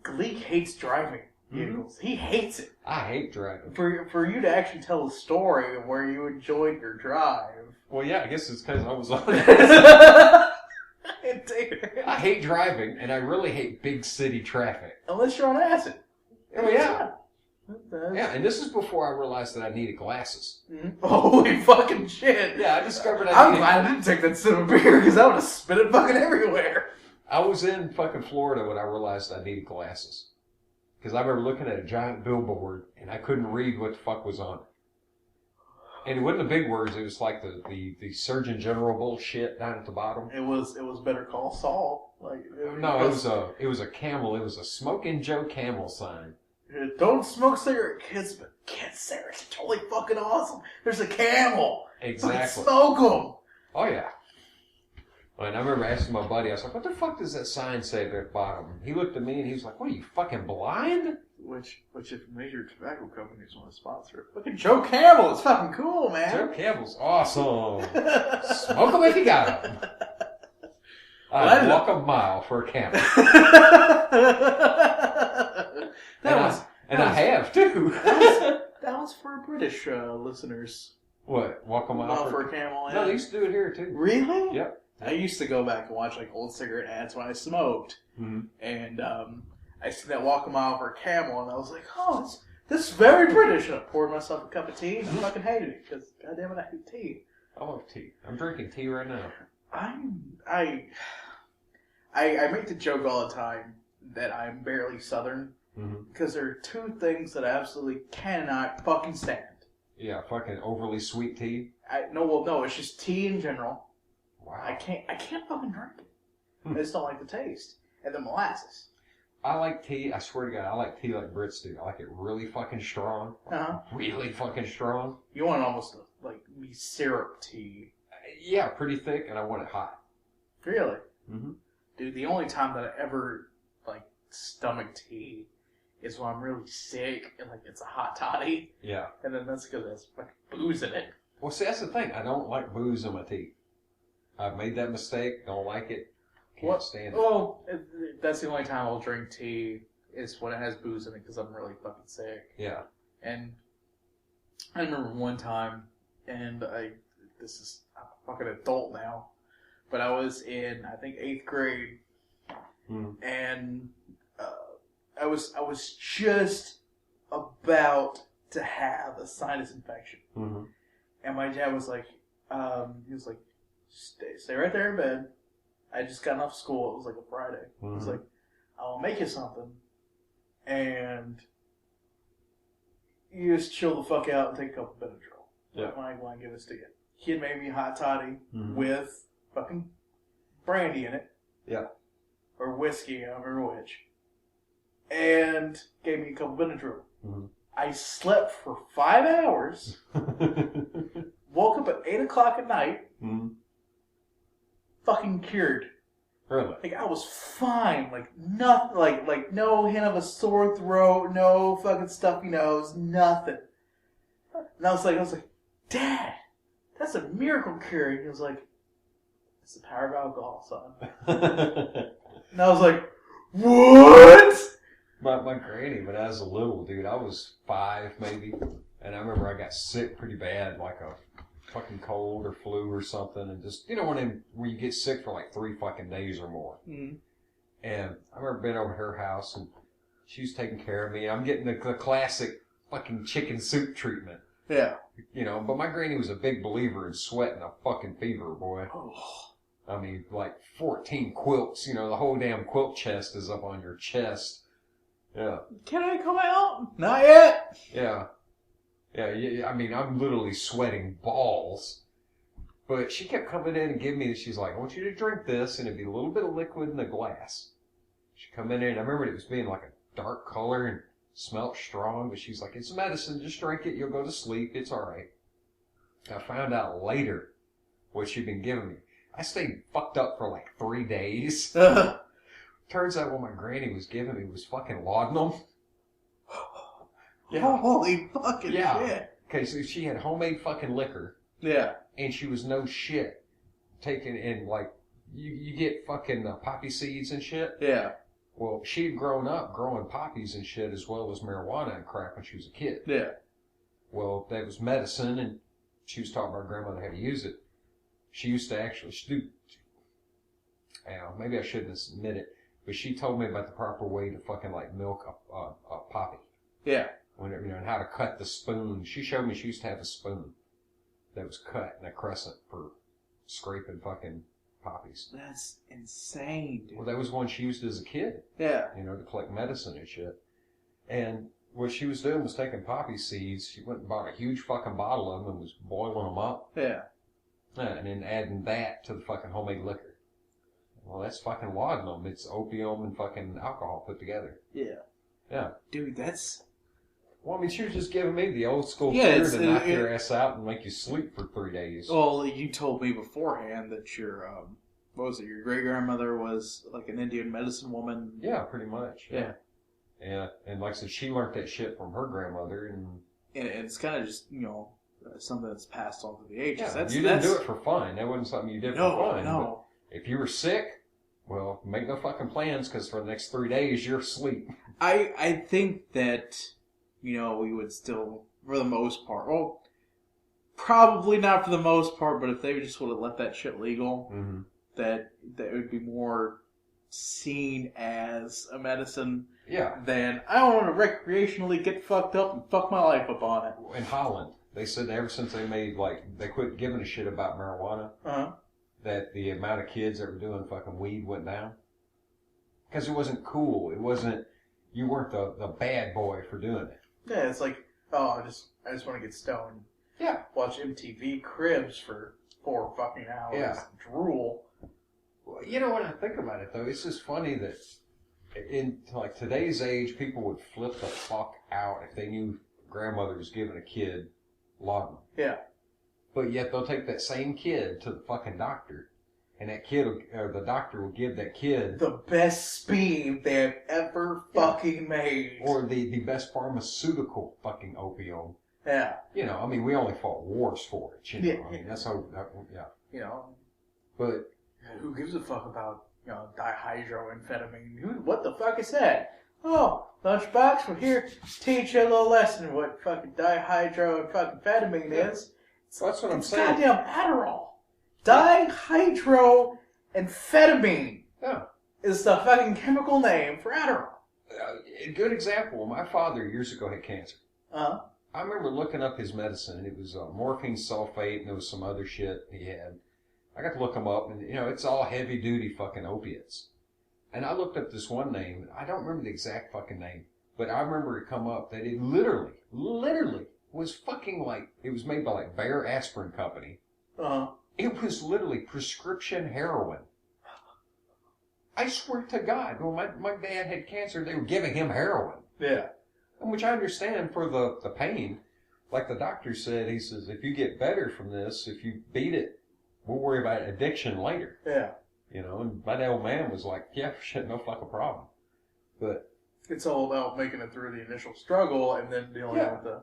Gleek hates driving vehicles. He hates it. I hate driving. For you to actually tell a story of where you enjoyed your drive. Well, yeah, I guess it's because I was on Dude. I hate driving, and I really hate big city traffic. Unless you're on acid. Oh, yeah. Yeah, and this is before I realized that I needed glasses. Holy fucking shit. Yeah, I discovered I'm glad I didn't take that sip of beer, because I would have spit it fucking everywhere. I was in fucking Florida when I realized I needed glasses. Because I remember looking at a giant billboard, and I couldn't read what the fuck was on it. And it wasn't the big words, it was like the Surgeon General bullshit down at the bottom. It was Better Call Saul. It was a camel, it was a Smoking Joe Camel sign. Don't smoke cigarette, kids, but kids, cigarettes are totally fucking awesome. There's a camel. Exactly. Smoke them. Oh, yeah. And I remember asking my buddy, I was like, what the fuck does that sign say there at the bottom? He looked at me and he was like, what are you, fucking blind? Which if major tobacco companies want to sponsor it. Look at Joe Camel. It's fucking cool, man. Joe Campbell's awesome. Smoke them if you got them. I'd walk a mile for a camel. I have, too. That was for British listeners. What? Walk a mile for a camel? Yeah. No, they used to do it here, too. Really? Yep. I used to go back and watch like old cigarette ads when I smoked. Mm-hmm. And I seen that walk a mile for a camel, and I was like, oh, this is very British. And I poured myself a cup of tea, and I fucking hated it, because goddamn it, I hate tea. I love tea. I'm drinking tea right now. I make the joke all the time that I'm barely Southern, because there are two things that I absolutely cannot fucking stand. Yeah, fucking overly sweet tea. No, it's just tea in general. Wow. I can't fucking drink it. I just don't like the taste. And the molasses. I like tea, I swear to God, I like tea like Brits do. I like it really fucking strong. Really fucking strong. You want almost like me syrup tea. Yeah, pretty thick, and I want it hot. Really? Mm-hmm. Dude, the only time that I ever like stomach tea is when I'm really sick and like it's a hot toddy. Yeah. And then that's because there's fucking booze in it. Well, see, that's the thing. I don't like booze in my tea. I've made that mistake. Don't like it. Can't stand it. Well, that's the only time I'll drink tea is when it has booze in it because I'm really fucking sick. Yeah. And I remember one time, and I'm a fucking adult now, but I was in, I think, 8th grade, and I was just about to have a sinus infection. Mm-hmm. And my dad was like, he was like, stay right there in bed. I just got off school. It was like a Friday. Mm-hmm. He was like, I'll make you something. And you just chill the fuck out and take a couple Benadryl. Yeah. When I give this to you. He had made me hot toddy with fucking brandy in it. Yeah. Or whiskey, I don't remember which. And gave me a couple Benadryl. Mm-hmm. I slept for 5 hours. Woke up at 8 o'clock at night. Mm-hmm. Fucking cured. Really? Like, I was fine. Like, nothing. Like no hint of a sore throat, no fucking stuffy nose, nothing. And I was like, Dad, that's a miracle cure. And he was like, it's the power of alcohol, son. And I was like, what? My granny, when I was a little dude, I was 5 maybe, and I remember I got sick pretty bad, like a fucking cold or flu or something, and just, you know, where you get sick for like 3 fucking days or more. Mm-hmm. And I remember being over at her house, and she was taking care of me. I'm getting the classic fucking chicken soup treatment. Yeah. You know, but my granny was a big believer in sweat and a fucking fever, boy. Oh. I mean, like 14 quilts, you know, the whole damn quilt chest is up on your chest. Yeah. Can I come out? Not yet. Yeah. Yeah, I mean, I'm literally sweating balls. But she kept coming in and giving me, she's like, I want you to drink this, and it'd be a little bit of liquid in the glass. She'd come in there, and I remember it was being like a dark color and smelled strong, but she's like, it's medicine, just drink it, you'll go to sleep, it's alright. I found out later what she'd been giving me. I stayed fucked up for like 3 days. Turns out what my granny was giving me was fucking laudanum. Yeah. Holy fucking shit. Okay, so she had homemade fucking liquor. Yeah. And she was no shit taking in, like, you get fucking poppy seeds and shit. Yeah. Well, she had grown up growing poppies and shit as well as marijuana and crap when she was a kid. Yeah. Well, that was medicine, and she was taught by her grandmother how to use it. She used to actually maybe I shouldn't admit it, but she told me about the proper way to fucking like milk a poppy. Yeah. Whenever, you know, and how to cut the spoon. She showed me she used to have a spoon that was cut in a crescent for scraping fucking poppies. That's insane, dude. Well, that was one she used as a kid. Yeah. You know, to collect medicine and shit. And what she was doing was taking poppy seeds. She went and bought a huge fucking bottle of them and was boiling them up. Yeah. And then adding that to the fucking homemade liquor. Well, that's fucking laudanum. It's opium and fucking alcohol put together. Yeah. Yeah. Dude, that's... Well, I mean, she was just giving me the old school cure to knock your ass out and make you sleep for 3 days. Well, you told me beforehand that your, what was it, your great-grandmother was like an Indian medicine woman? Yeah, pretty much. Yeah. Yeah, and like I said, she learned that shit from her grandmother. And it's kind of just, you know, something that's passed on through the ages. Yeah, you didn't do it for fun. That wasn't something you did for fun. No. But if you were sick, well, make no fucking plans, because for the next 3 days, you're asleep. I think that, you know, we would still, for the most part, well, probably not for the most part, but if they just would have let that shit legal, mm-hmm. that would be more seen as a medicine. Yeah. Than, I don't want to recreationally get fucked up and fuck my life up on it. In Holland, they said ever since they made, like, they quit giving a shit about marijuana, that the amount of kids that were doing fucking weed went down. Because it wasn't cool. It wasn't, you weren't the bad boy for doing it. Yeah, it's like, oh, I just want to get stoned. Yeah. Watch MTV Cribs for 4 fucking hours. Yeah. Drool. Well, you know, when I think about it, though, it's just funny that in, like, today's age, people would flip the fuck out if they knew grandmother was giving a kid laudanum. Yeah. But yet they'll take that same kid to the fucking doctor, and that kid, or the doctor will give that kid the best speed they have ever fucking made. Or the best pharmaceutical fucking opium. Yeah. You know, I mean, we only fought wars for it, you know. Yeah. I mean, that's how, yeah. You know. But who gives a fuck about, you know, dihydroamphetamine? What the fuck is that? Oh, Lunchbox, we're here to teach you a little lesson what fucking dihydroamphetamine is. So that's what I'm saying. Goddamn Adderall. Dihydroamphetamine is the fucking chemical name for Adderall. A good example. My father years ago had cancer. Uh-huh. I remember looking up his medicine, and it was morphine sulfate, and there was some other shit he had. I got to look them up, and, you know, it's all heavy-duty fucking opiates. And I looked up this one name, and I don't remember the exact fucking name, but I remember it come up that it literally was fucking like, it was made by like Bayer Aspirin Company. Uh-huh. It was literally prescription heroin. I swear to God, when my dad had cancer, they were giving him heroin. Yeah. Which I understand for the pain. Like the doctor said, he says, if you get better from this, if you beat it, we'll worry about addiction later. Yeah. You know, and my old man was like, yeah, shit, no fucking problem. But it's all about making it through the initial struggle and then dealing with the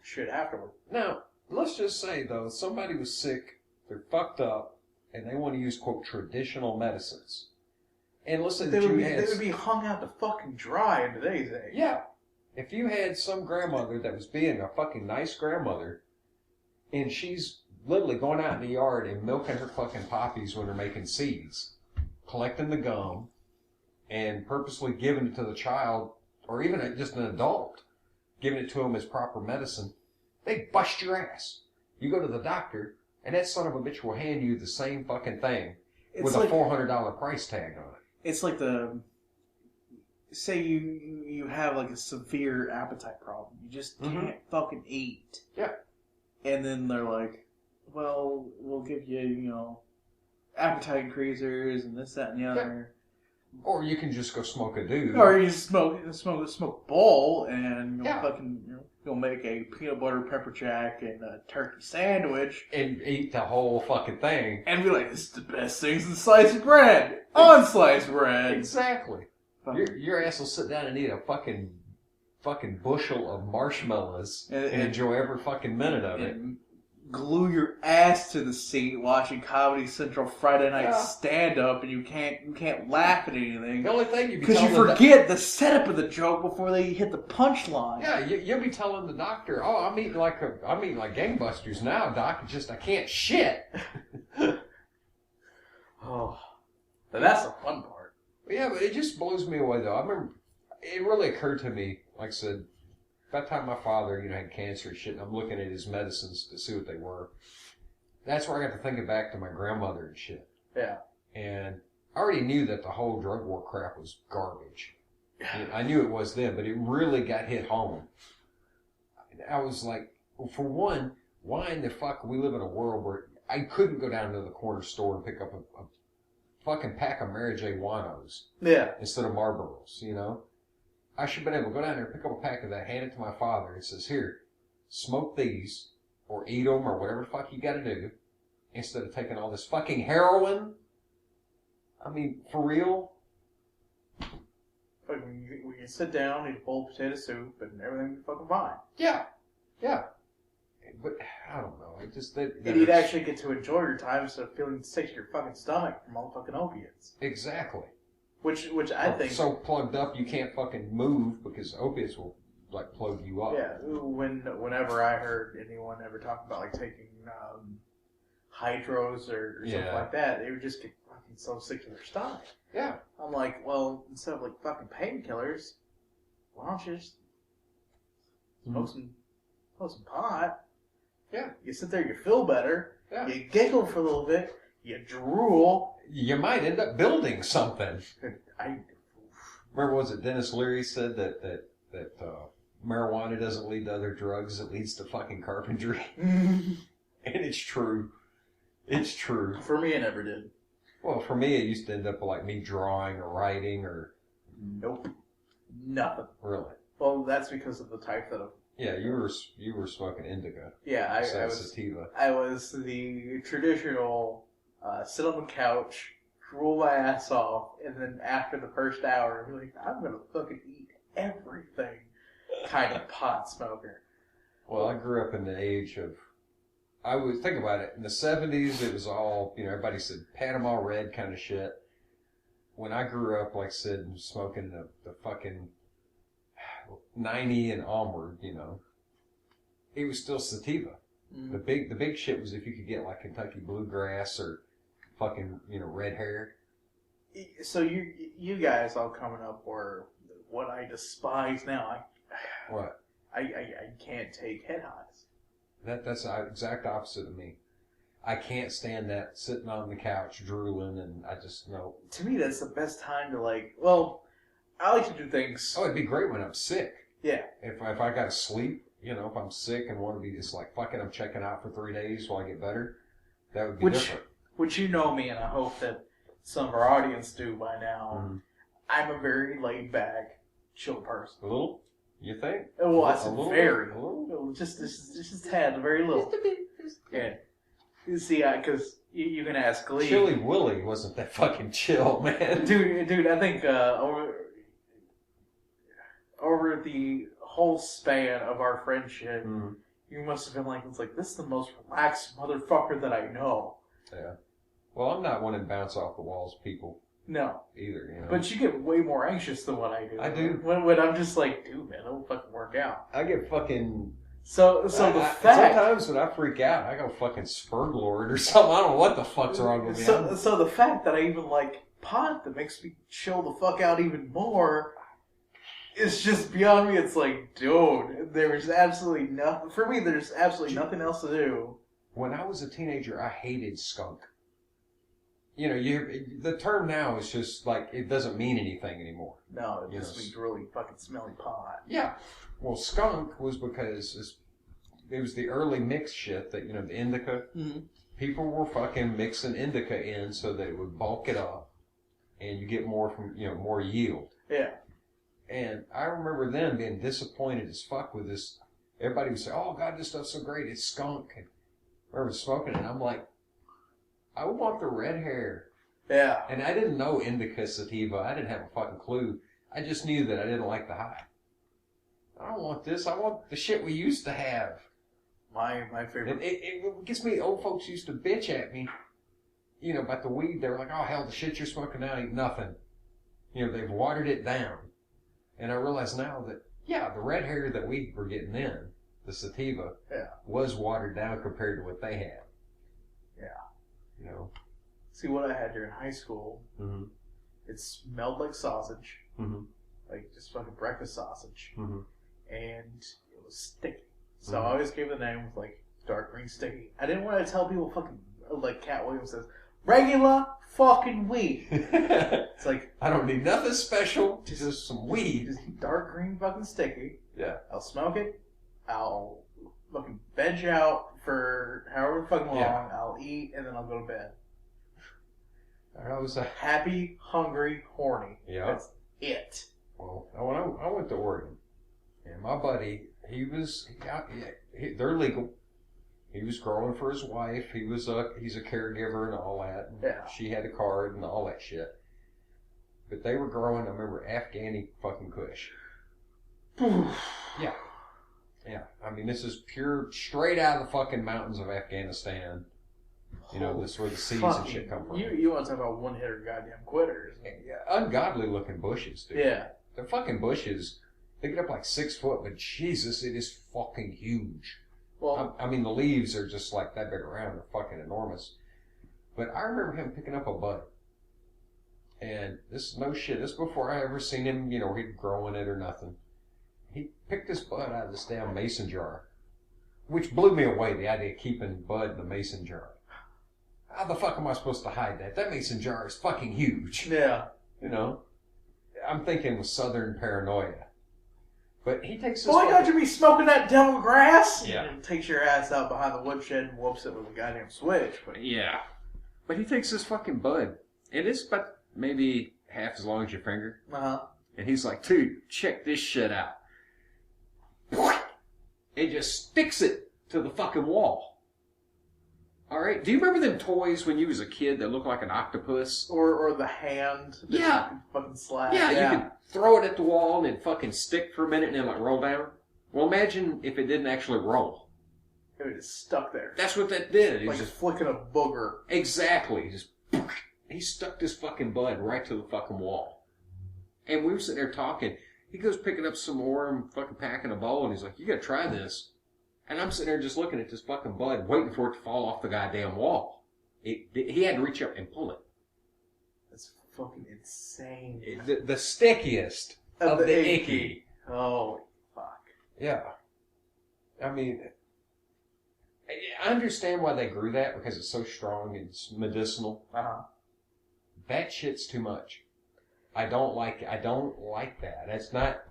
shit afterward. Now, Let's just say, though, somebody was sick, they're fucked up, and they want to use, quote, traditional medicines. And listen, they would be hung out to fucking dry in today's age. Yeah. If you had some grandmother that was being a fucking nice grandmother, and she's literally going out in the yard and milking her fucking poppies when they're making seeds, collecting the gum, and purposely giving it to the child, or even just an adult, giving it to them as proper medicine, they bust your ass. You go to the doctor, and that son of a bitch will hand you the same fucking thing with a $400 price tag on it. It's like say you have like a severe appetite problem. You just can't fucking eat. Yeah. And then they're like, well, we'll give you, appetite increasers and this, that, and the other. Or you can just go smoke a dude. Or you smoke a bowl and you'll make a peanut butter pepper jack and a turkey sandwich. And eat the whole fucking thing. And be like, this is the best things in sliced bread. On sliced bread. Exactly. Your ass will sit down and eat a fucking bushel of marshmallows and enjoy every fucking minute of it. Glue your ass to the seat watching Comedy Central Friday night stand up, and you can't laugh at anything. The only thing you because you forget the setup of the joke before they hit the punchline. Yeah, you'll be telling the doctor, "Oh, I'm eating like gangbusters now, doc. It's just I can't shit." Oh, but that's the fun part. Yeah, but it just blows me away though. I remember it really occurred to me, like I said. By the time my father, had cancer and shit, and I'm looking at his medicines to see what they were, that's where I got to thinking back to my grandmother and shit. Yeah. And I already knew that the whole drug war crap was garbage. I knew it was then, but it really got hit home. I was like, well, for one, why in the fuck we live in a world where I couldn't go down to the corner store and pick up a fucking pack of Mary J. Wanos instead of Marlboros, I should have been able to go down there, pick up a pack of that, hand it to my father, and says, here, smoke these, or eat them, or whatever the fuck you gotta do, instead of taking all this fucking heroin. I mean, for real? We can sit down, eat a bowl of potato soup, and everything will be fucking fine. Yeah. But, I don't know, and you'd actually get to enjoy your time instead of feeling sick to your fucking stomach from all the fucking opiates. Exactly. Which I think... So plugged up you can't fucking move because opiates will, plug you up. Yeah, whenever I heard anyone ever talk about, taking hydros or something like that, they would just get fucking so sick to their stomach. Yeah. I'm like, well, instead of, fucking painkillers, why don't you just smoke some pot? Yeah. You sit there, you feel better, you giggle for a little bit, you drool. You might end up building something. Remember, was it Dennis Leary said that marijuana doesn't lead to other drugs, it leads to fucking carpentry? And it's true. It's true. For me, it never did. Well, for me, it used to end up me drawing or writing or... Nope. Nothing. Really? Well, that's because of the type that... Yeah, you were smoking indica. Yeah, I was sativa. I was the traditional... sit on the couch, drool my ass off, and then after the first hour, I'm like, I'm going to fucking eat everything kind of pot smoker. Well, I grew up in the age of, I would think about it, in the 70s, it was all, everybody said Panama Red kind of shit. When I grew up, like I said, smoking the fucking 90 and onward, it was still sativa. Mm-hmm. The big shit was if you could get Kentucky bluegrass or fucking, red hair. So you guys all coming up were what I despise now. What? I can't take head highs. That's the exact opposite of me. I can't stand that sitting on the couch drooling, and I just know. To me, that's the best time to I like to do things. Oh, it'd be great when I'm sick. Yeah. If I gotta sleep, if I'm sick and want to be just fuck it, I'm checking out for 3 days while I get better. That would be different. Which you know me, and I hope that some of our audience do by now. Mm-hmm. I'm a very laid back, chill person. A little? You think? Well, I said very. A little? Just a tad, very little. Just a bit. Yeah. You see, because you can ask Lee. Chilly Willy wasn't that fucking chill, man. Dude, I think over the whole span of our friendship, You must have been like, it's like, this is the most relaxed motherfucker that I know. Yeah. Well, I'm not one to bounce off the walls people. No. Either, you know. But you get way more anxious than what I do. I do. When I'm just like, dude, man, it'll fucking work out. I get fucking... So the fact... Sometimes when I freak out, I go fucking Spurglord or something. I don't know what the fuck's wrong with me. So the fact that I even like pot that makes me chill the fuck out even more is just beyond me. It's like, dude, there's absolutely nothing... For me, there's absolutely nothing else to do. When I was a teenager, I hated skunk. You know, the term now is just like, it doesn't mean anything anymore. No, it just means really fucking smelly pot. Yeah. Well, skunk was because it was the early mix shit that, you know, the indica. Mm-hmm. People were fucking mixing indica in so that it would bulk it up and you get more from, you know, more yield. Yeah. And I remember then being disappointed as fuck with this. Everybody would say, oh, God, this stuff's so great. It's skunk. And I remember smoking it and I'm like, I want the red hair. Yeah. And I didn't know indica sativa. I didn't have a fucking clue. I just knew that I didn't like the high. I don't want this. I want the shit we used to have. My favorite. It gets me, old folks used to bitch at me, you know, about the weed. They were like, oh, hell, the shit you're smoking now ain't nothing. You know, they've watered it down. And I realize now that, yeah, the red hair that we were getting in, the sativa, was watered down compared to what they had. Yeah. You know? See, what I had during high school, it smelled like sausage. Mm-hmm. Like just fucking breakfast sausage. Mm-hmm. And it was sticky. So I always gave the name with like dark green sticky. I didn't want to tell people fucking, like Cat Williams says, regular fucking weed. It's like, I don't need nothing special, just some weed. Just dark green fucking sticky. Yeah. I'll smoke it. I'll fucking veg out for however fucking long. Yeah. I'll eat and then I'll go to bed. I was happy, hungry, horny. Yeah. That's it. Well, when I went to Oregon, and my buddy, they're legal. He was growing for his wife. He's a caregiver and all that. And yeah. She had a card and all that shit. But they were growing, I remember, Afghani fucking kush. Yeah. Yeah. I mean, this is pure, straight out of the fucking mountains of Afghanistan. You know, this is where the seeds and shit come from. You want to talk about one-hitter goddamn quitters. Ungodly looking bushes, dude. Yeah. The fucking bushes, they get up like 6 foot, but Jesus, it is fucking huge. Well, I mean, the leaves are just like that big around. They're fucking enormous. But I remember him picking up a bud. And this is no shit. This is before I ever seen him, you know, he'd growing it or nothing. He picked this bud out of this damn mason jar. Which blew me away, the idea of keeping bud in a mason jar. How the fuck am I supposed to hide that? That mason jar is fucking huge. Yeah. You know? I'm thinking with southern paranoia. But he takes this... Boy, don't you be smoking that devil grass? Yeah. And takes your ass out behind the woodshed and whoops it with a goddamn switch. But yeah. But he takes this fucking bud. It is about maybe half as long as your finger. Uh-huh. And he's like, dude, check this shit out. It just sticks it to the fucking wall. Alright, do you remember them toys when you was a kid that looked like an octopus? Or the hand that you could fucking slap. Yeah, you could throw it at the wall and it'd fucking stick for a minute and then like roll down. Well, imagine if it didn't actually roll. It was just stuck there. That's what that did. It like was just flicking a booger. Exactly. He stuck this fucking bud right to the fucking wall. And we were sitting there talking. He goes picking up some more and fucking packing a bowl and he's like, you gotta try this. And I'm sitting there just looking at this fucking bud, waiting for it to fall off the goddamn wall. He had to reach up and pull it. That's fucking insane. The stickiest of the icky. Holy fuck. Yeah. I mean, I understand why they grew that because it's so strong and it's medicinal. Uh-huh. That shit's too much. I don't like that. That's not...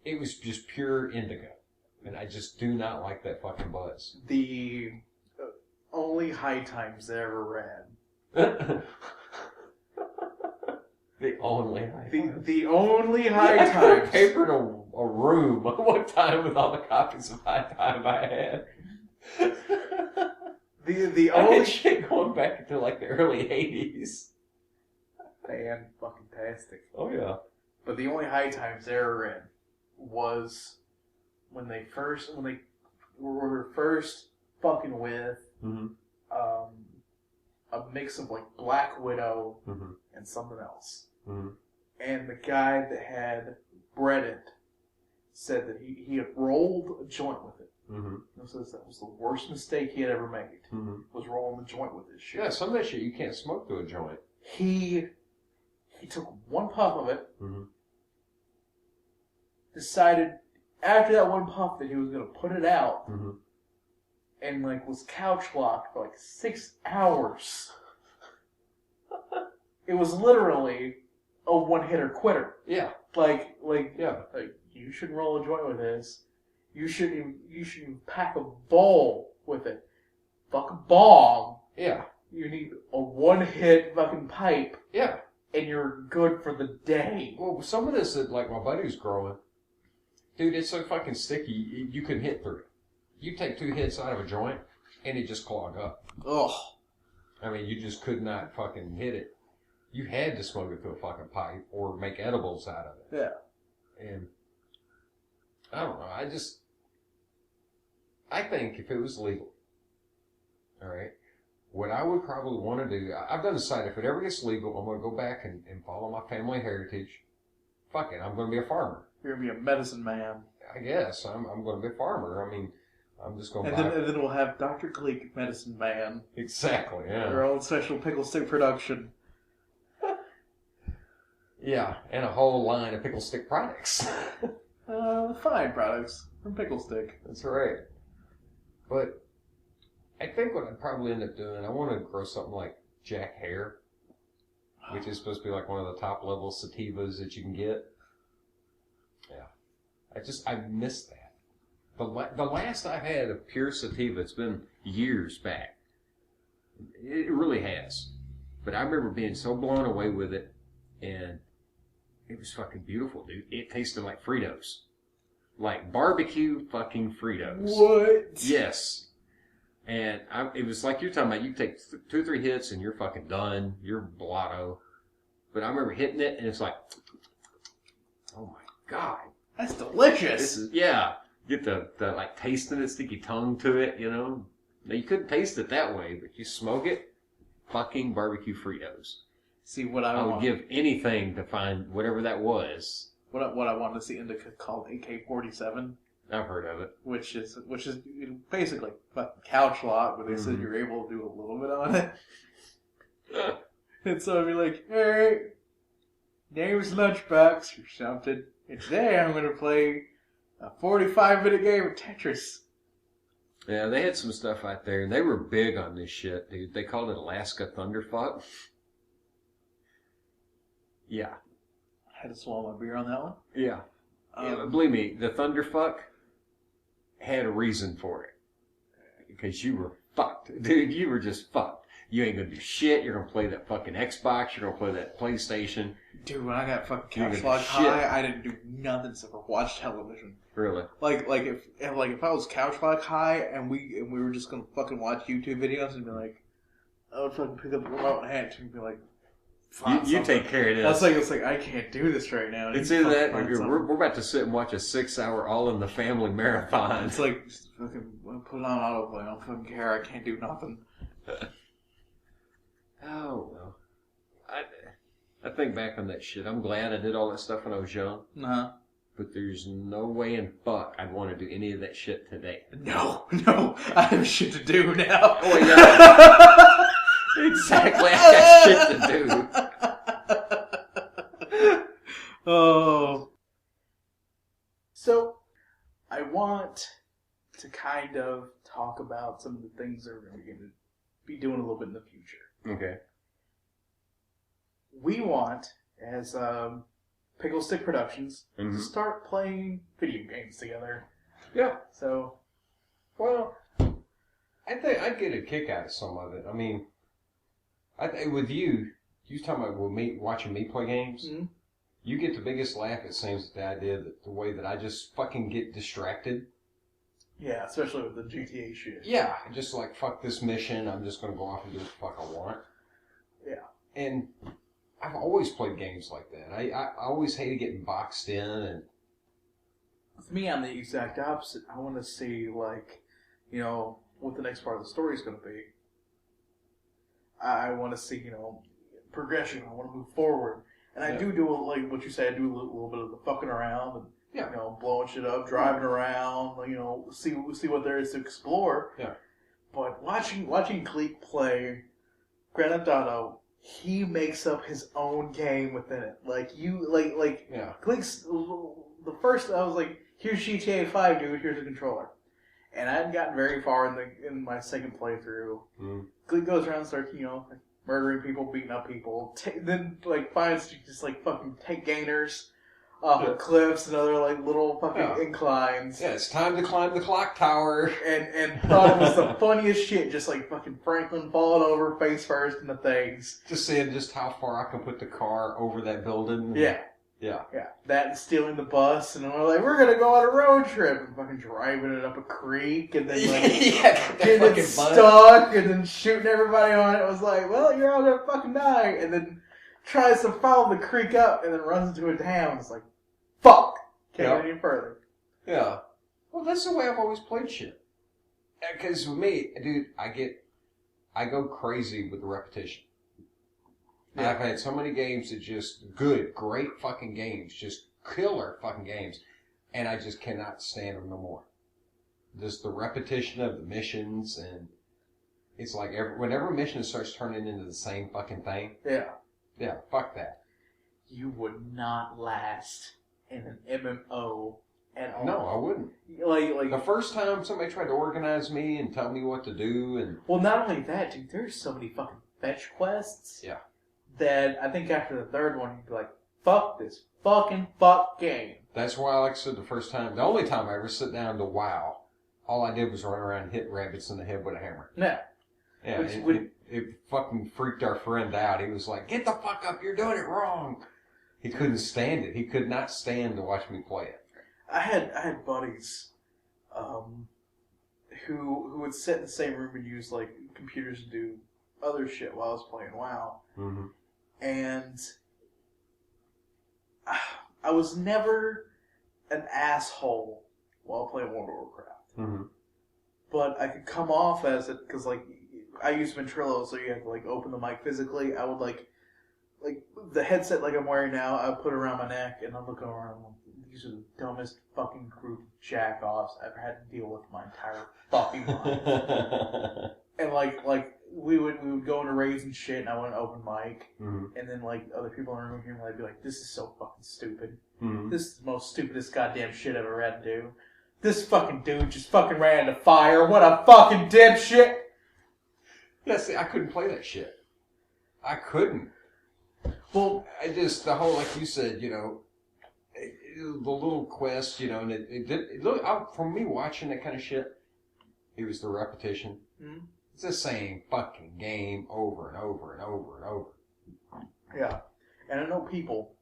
It was just pure indigo. And I just do not like that fucking buzz. The only high times I ever read. The only high times. The only high times. I papered a room one time with all the copies of High Time I had. The I only had shit going back into like the early 80s. Fan-fucking-tastic. Oh yeah. But the only high times I ever read was... When they were first fucking with Mm-hmm. a mix of like Black Widow Mm-hmm. and something else. Mm-hmm. And the guy that had bred it said that he had rolled a joint with it. Mm-hmm. And says that was the worst mistake he had ever made. Mm-hmm. Was rolling the joint with this shit. Yeah, some of that shit you can't smoke through a joint. He took one puff of it. Mm-hmm. Decided after that one puff that he was going to put it out. Mm-hmm. And like was couch locked for like 6 hours. It was literally a one-hitter quitter. Yeah. Like you shouldn't roll a joint with this. You shouldn't even pack a bowl with it. Fuck a bong. Yeah. You need a one-hit fucking pipe. Yeah. And you're good for the day. Well, some of this that like my buddy's growing, dude, it's so fucking sticky you can hit through it. You take 2 hits out of a joint and it just clog up. Ugh. I mean, you just could not fucking hit it. You had to smoke it through a fucking pipe or make edibles out of it. Yeah. And I don't know. I think if it was legal, all right, what I would probably want to do, I've done decided if it ever gets legal, I'm going to go back and follow my family heritage. Fuck it, I'm going to be a farmer. You're going to be a medicine man. I guess. I'm going to be a farmer. I mean, I'm just going to and then we'll have Dr. Gleek, medicine man. Exactly, yeah. Our own special Picklestick production. Yeah, and a whole line of Picklestick products. Fine products from Picklestick. That's right. But I think what I'd probably end up doing, I want to grow something like Jack Hare, which is supposed to be like one of the top level sativas that you can get. Yeah. I miss that. The last I've had of pure sativa, it's been years back. It really has. But I remember being so blown away with it, and it was fucking beautiful, dude. It tasted like Fritos. Like barbecue fucking Fritos. What? Yes. And it was like you're talking about, you take 2 or 3 hits and you're fucking done. You're blotto. But I remember hitting it and it's like, oh my God. That's delicious. This is, yeah. Get the like tasting it, sticky tongue to it, you know. Now you couldn't taste it that way, but you smoke it, fucking barbecue Fritos. See what I would want. give anything to find whatever that was. What I wanted to see indica called AK-47. I've heard of it. Which is basically fucking couch lock, but they said Mm-hmm. you're able to do a little bit on it. And so I'd be like, hey, name's Lunchbox or something. And today I'm going to play a 45-minute game of Tetris. Yeah, they had some stuff out there, and they were big on this shit, dude. They called it Alaska Thunderfuck. Yeah. I had to swallow my beer on that one. Yeah. Believe me, the Thunderfuck had a reason for it. Because you were fucked. Dude, you were just fucked. You ain't gonna do shit. You're gonna play that fucking Xbox. You're gonna play that PlayStation. Dude, when I got fucking couch locked high, I didn't do nothing except for watch television. Really? Like if I was couch locked high and we were just gonna fucking watch YouTube videos and be like, I would fucking pick up the remote hand and be like, you take care of this. It's like I can't do this right now. It's either that or we're about to sit and watch a 6-hour All in the Family marathon. It's like, just fucking put it on autoplay. I don't fucking care. I can't do nothing. Oh, well. I think back on that shit. I'm glad I did all that stuff when I was young. Uh-huh. But there's no way in fuck I'd want to do any of that shit today. No. I have shit to do now. Oh, yeah. Exactly. I got shit to do. Oh. So, I want to kind of talk about some of the things that we're going to be doing a little bit in the future. Okay. We want, as Picklestick Productions, Mm-hmm. to start playing video games together. Yeah. So, well, I think I'd get a kick out of some of it. I mean, with you talking about watching me play games. mm-hmm. You get the biggest laugh, it seems, at the idea that the way that I just fucking get distracted. Yeah, especially with the GTA shit. Yeah, just like, fuck this mission, I'm just going to go off and do what the fuck I want. Yeah. And I've always played games like that. I always hated getting boxed in. And With me, I'm the exact opposite. I want to see, like, what the next part of the story is going to be. I want to see, progression. I want to move forward. And I do like what you say, I do a little bit of the fucking around and, blowing shit up, driving around, see what there is to explore. Yeah. But watching Gleek play Grand Theft Auto, he makes up his own game within it. Gleek's, the first, I was like, here's GTA 5, dude, here's a controller. And I hadn't gotten very far in my second playthrough. Gleek goes around and starts, murdering people, beating up people. Then, finds to just, fucking take gainers off of cliffs and other, little fucking inclines. Yeah, it's time to climb the clock tower. And thought it was the funniest shit, just, fucking Franklin falling over face first into things. Just seeing just how far I can put the car over that building. Yeah. That and stealing the bus, and we're gonna go on a road trip, and fucking driving it up a creek, and then getting stuck, and then shooting everybody on it. It was like, well, you're all gonna fucking die, and then tries to follow the creek up, and then runs into a dam. It's like, fuck, can't get any further. Yeah, well, that's the way I've always played shit. Because with me, dude, I go crazy with the repetition. Yeah. I've had so many games that just great fucking games, just killer fucking games, and I just cannot stand them no more. Just the repetition of the missions, and it's like whenever a mission starts turning into the same fucking thing. Yeah, fuck that. You would not last in an MMO at all. No, I wouldn't. Like the first time somebody tried to organize me and tell me what to do, and well, not only that, dude. There's so many fucking fetch quests. Yeah. That I think after the third one, you'd be like, fuck this fuck game. That's why, like I said, the only time I ever sit down to WoW, all I did was run around and hit rabbits in the head with a hammer. Yeah. Yeah, it fucking freaked our friend out. He was like, get the fuck up, you're doing it wrong. He couldn't stand it. He could not stand to watch me play it. I had buddies who would sit in the same room and use, computers to do other shit while I was playing WoW. Mm-hmm. And I was never an asshole while playing World of Warcraft. Mm-hmm. But I could come off as it, because, I use Ventrilo, so you have to, open the mic physically. I would, the headset I'm wearing now, I would put it around my neck, and I'm looking around, these are the dumbest fucking group of jack-offs I've ever had to deal with in my entire fucking life. And, we would go into raids and shit, and I went open mic, and then other people in the room here would be like, "This is so fucking stupid. This is the most stupidest goddamn shit I've ever had to do. This fucking dude just fucking ran into fire. What a fucking dipshit!" Yeah, see, I couldn't play that shit. I couldn't. Well, the whole, like you said, the little quest, and for me watching that kind of shit, it was the repetition. Mm-hmm. It's the same fucking game over and over and over and over. Yeah. And I know people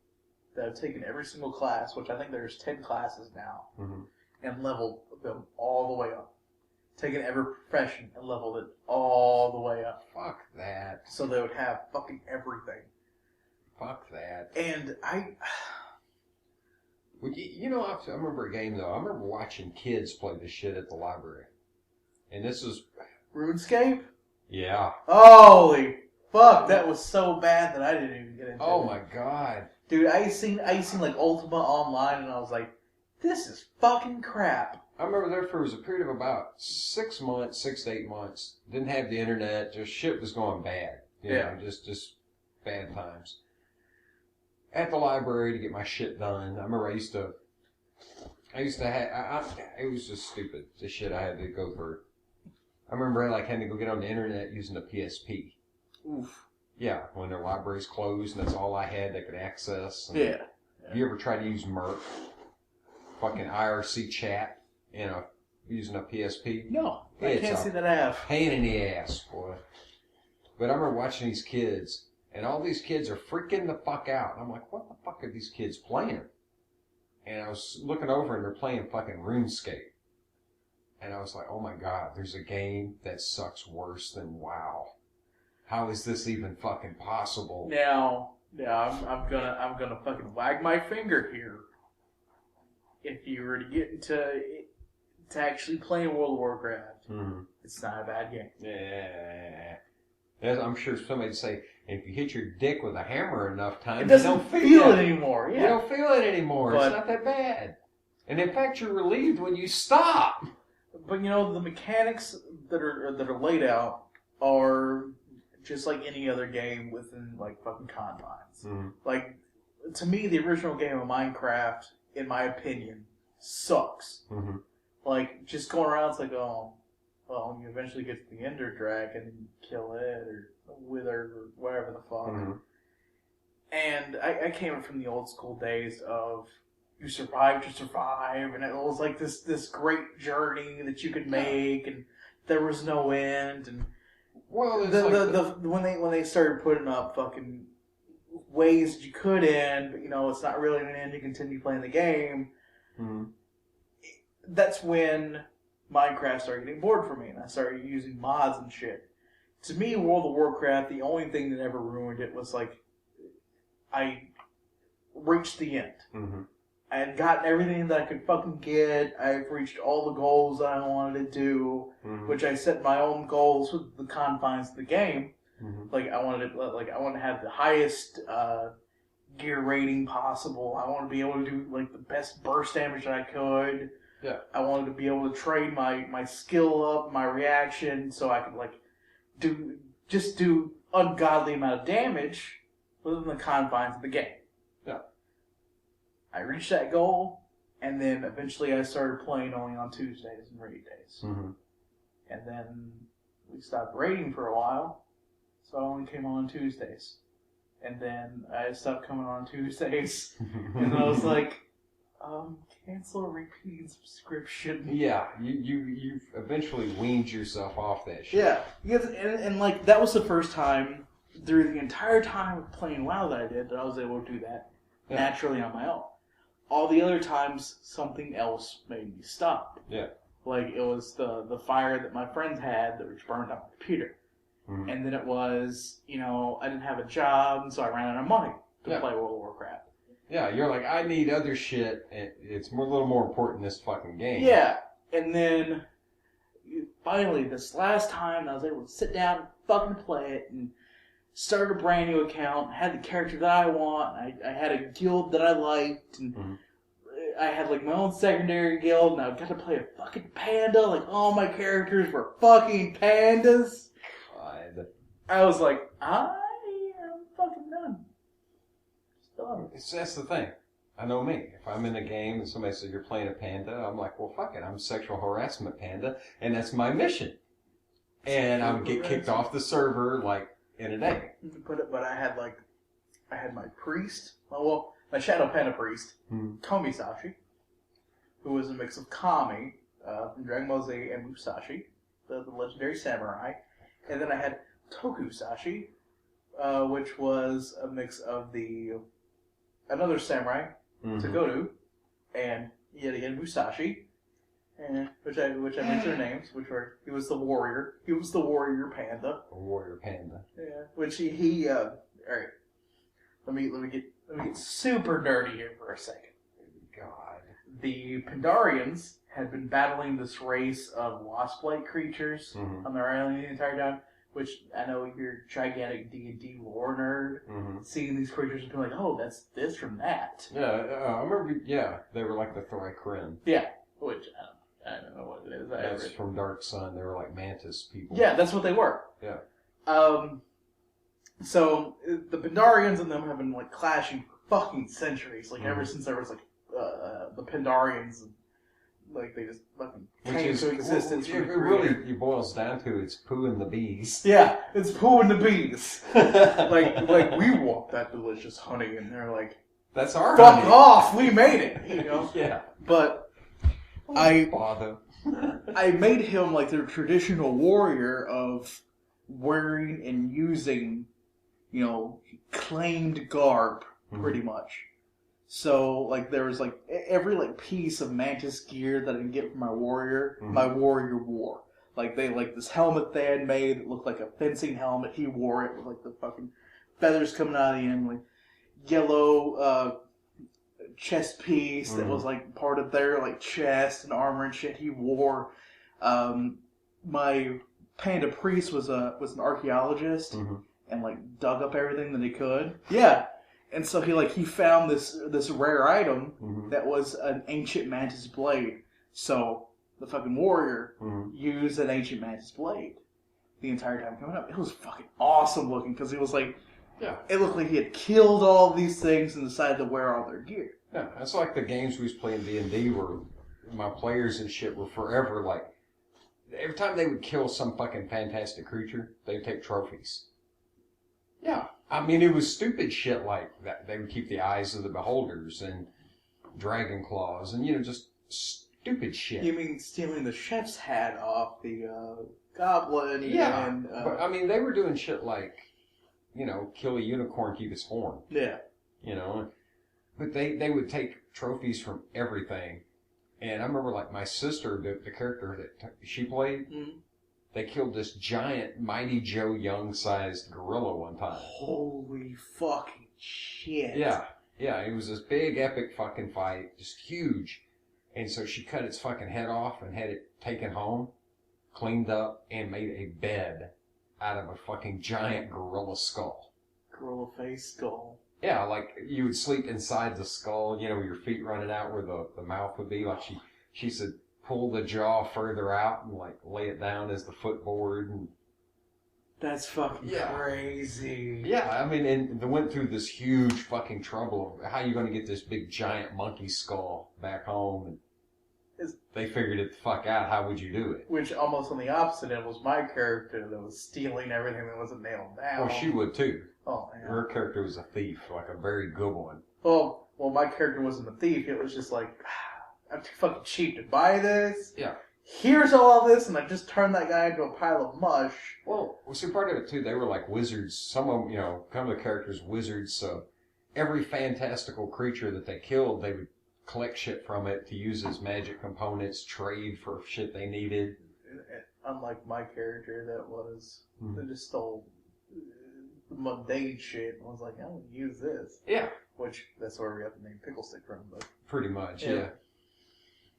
that have taken every single class, which I think there's 10 classes now, and leveled them all the way up. Taken every profession and leveled it all the way up. Fuck that. So they would have fucking everything. Fuck that. And I remember a game, though. I remember watching kids play this shit at the library. And this was... RuneScape? Yeah. Holy fuck, that was so bad that I didn't even get into it. Oh my god. Dude, I seen Ultima Online, and I was like, this is fucking crap. I remember there was a period of about 6 to 8 months. Didn't have the internet, just shit was going bad. You know, just bad times. At the library to get my shit done. I remember I used to have, it was just stupid, the shit I had to go through. I remember having to go get on the internet using a PSP. Oof. Yeah, when their library's closed and that's all I had that could access. Yeah. Have you ever tried to use Merc? Fucking IRC chat, using a PSP? No, I can't see that I have. Pain in the ass, boy. But I remember watching these kids, and all these kids are freaking the fuck out. And I'm like, what the fuck are these kids playing? And I was looking over and they're playing fucking RuneScape. And I was like, oh my god, there's a game that sucks worse than WoW. How is this even fucking possible? Now, I'm gonna fucking wag my finger here. If you were to get to actually play World of Warcraft, mm-hmm. it's not a bad game. Yeah. I'm sure somebody'd say, if you hit your dick with a hammer enough times, it doesn't you don't feel it anymore. Yeah. You don't feel it anymore. It's not that bad. And in fact, you're relieved when you stop. But the mechanics that are laid out are just like any other game within like fucking confines. Mm-hmm. Like, to me, the original game of Minecraft, in my opinion, sucks. Mm-hmm. Like, just going around, it's like, oh, well, you eventually get to the Ender Dragon and kill it, or Wither, or whatever the fuck. Mm-hmm. And I came from the old school days of you survive to survive, and it was like this great journey that you could make, and there was no end. And well, when they started putting up fucking ways that you could end, but it's not really an end. You continue playing the game. Mm-hmm. That's when Minecraft started getting bored for me, and I started using mods and shit. To me, World of Warcraft, the only thing that ever ruined it was like I reached the end. Mm-hmm. I had gotten everything that I could fucking get. I've reached all the goals that I wanted to do, mm-hmm. which I set my own goals with the confines of the game. Mm-hmm. Like I wanted to have the highest gear rating possible. I wanted to be able to do like the best burst damage that I could. Yeah. I wanted to be able to trade my skill up, my reaction, so I could like do ungodly amount of damage within the confines of the game. Yeah. I reached that goal, and then eventually I started playing only on Tuesdays and raid days. Mm-hmm. And then we stopped raiding for a while, so I only came on Tuesdays. And then I stopped coming on Tuesdays, and I was like, cancel a repeating subscription. Yeah, you've eventually weaned yourself off that shit. Yeah, because, and like, that was the first time through the entire time of playing WoW that I did that I was able to do that naturally on my own. All the other times, something else made me stop. Yeah. Like, it was the fire that my friends had that which burned out my computer. Mm-hmm. And then it was, I didn't have a job, and so I ran out of money to play World of Warcraft. Yeah, you're like, I need other shit, and it's a little more important than this fucking game. Yeah, and then finally, this last time, I was able to sit down and fucking play it, and start a brand new account, had the character that I want, I had a guild that I liked, and mm-hmm. I had like my own secondary guild, and I got to play a fucking panda, like all my characters were fucking pandas. God. I was like, I am fucking done. That's the thing. I know me. If I'm in a game and somebody says you're playing a panda, I'm like, well, fuck it. I'm a sexual harassment panda, and that's my mission. And I would get kicked off the server like in a day. But I had my priest, my shadow panda priest, Komisashi, who was a mix of Kami from Dragon Ball Z and Musashi, the legendary samurai, and then I had Tokusashi, which was a mix of another samurai, Tagodu, and yet again Musashi, and which I mentioned their names, he was the warrior panda. A warrior panda. Yeah, which he all right. Let me get super nerdy here for a second. God. The Pandarians had been battling this race of wasp-like creatures on their island the entire time. Which, I know you're a gigantic D&D lore nerd, seeing these creatures and being like, oh, that's this from that. Yeah, I remember, they were like the Thrycrin. Yeah, which, I don't know what it is. That's from Dark Sun. They were like mantis people. Yeah, that's what they were. Yeah. So, the Pandarians and them have been, like, clashing for fucking centuries. Like, ever since there was, like, the Pandarians, like, they just fucking came into existence. It really boils down to it's poo and the bees. Yeah, it's poo and the bees. like we want that delicious honey, and they're like, that's our fuck honey. off, we made it, Yeah. But I made him like the traditional warrior of wearing and using, claimed garb, pretty much. So, like, there was, like, every, like, piece of mantis gear that I can get from my warrior wore. Like, this helmet they had made that looked like a fencing helmet, he wore it with, like, the fucking feathers coming out of the end, like, yellow, chest piece that was like part of their like chest and armor and shit he wore. My panda priest was an archaeologist and like dug up everything that he could. Yeah. And so he found this rare item that was an ancient mantis blade. So the fucking warrior used an ancient mantis blade the entire time coming up. It was fucking awesome looking because it was like, it looked like he had killed all of these things and decided to wear all their gear. Yeah, that's like the games we was playing D&D where my players and shit were forever like, every time they would kill some fucking fantastic creature, they'd take trophies. Yeah. I mean, it was stupid shit like that. They would keep the eyes of the beholders and dragon claws and, just stupid shit. You mean stealing the chef's hat off the goblin? Yeah. And, but, I mean, they were doing shit like, kill a unicorn, keep its horn. Yeah. But they would take trophies from everything. And I remember, like, my sister, the character that she played, they killed this giant Mighty Joe Young-sized gorilla one time. Holy fucking shit. Yeah. Yeah, it was this big, epic fucking fight. Just huge. And so she cut its fucking head off and had it taken home, cleaned up, and made a bed out of a fucking giant gorilla skull. Gorilla face skull. Yeah, like you would sleep inside the skull, your feet running out where the mouth would be. Like she said, pull the jaw further out and like lay it down as the footboard. And that's fucking crazy. Yeah, I mean, and they went through this huge fucking trouble of how you going to get this big giant monkey skull back home. And they figured it the fuck out. How would you do it? Which almost on the opposite end was my character that was stealing everything that wasn't nailed down. Well, she would too. Oh, man. Her character was a thief, like a very good one. Well, my character wasn't a thief. It was just like, I'm too fucking cheap to buy this. Yeah. Here's all this, and I just turned that guy into a pile of mush. Well, see, part of it too, they were like wizards. Some of them, some of the characters wizards, so every fantastical creature that they killed, they would collect shit from it to use as magic components, trade for shit they needed. Unlike my character that just stole mundane shit and was like, I'm going to use this. Yeah. Which, that's where we got the name Picklestick from. But pretty much, yeah.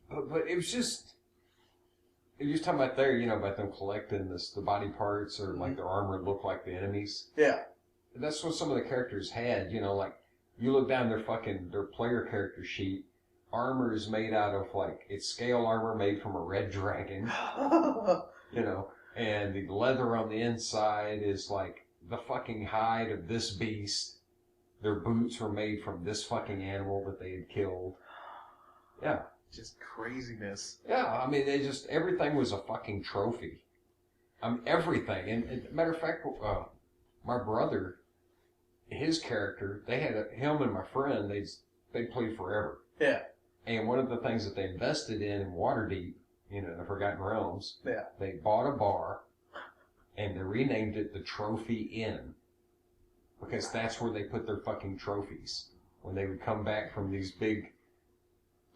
But it was just... You're just talking about there, about them collecting the body parts or like their armor look like the enemies. Yeah. That's what some of the characters had, like you look down their player character sheet, armor is made out of like, it's scale armor made from a red dragon, and the leather on the inside is like the fucking hide of this beast. Their boots were made from this fucking animal that they had killed. Yeah. Just craziness. Yeah, I mean, everything was a fucking trophy. Everything. And matter of fact, my brother, his character, they had him and my friend, they played forever. Yeah. And one of the things that they invested in Waterdeep, the Forgotten Realms, yeah, they bought a bar and they renamed it the Trophy Inn. Because that's where they put their fucking trophies. When they would come back from these big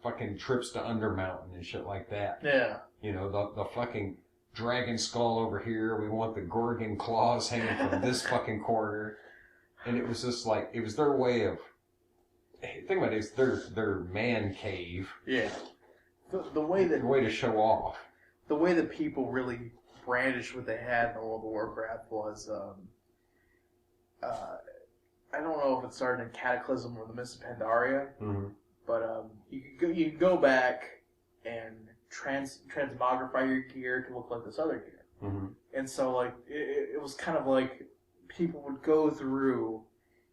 fucking trips to Undermountain and shit like that. Yeah. The fucking dragon skull over here. We want the Gorgon claws hanging from this fucking corner. And it was just like, it was their way of, think about it, it's their man cave. Yeah. The way to show off. The way that people really brandished what they had in World of Warcraft was, I don't know if it started in Cataclysm or the Mists of Pandaria, but you could go back and transmogrify your gear to look like this other gear. And so like it was kind of like people would go through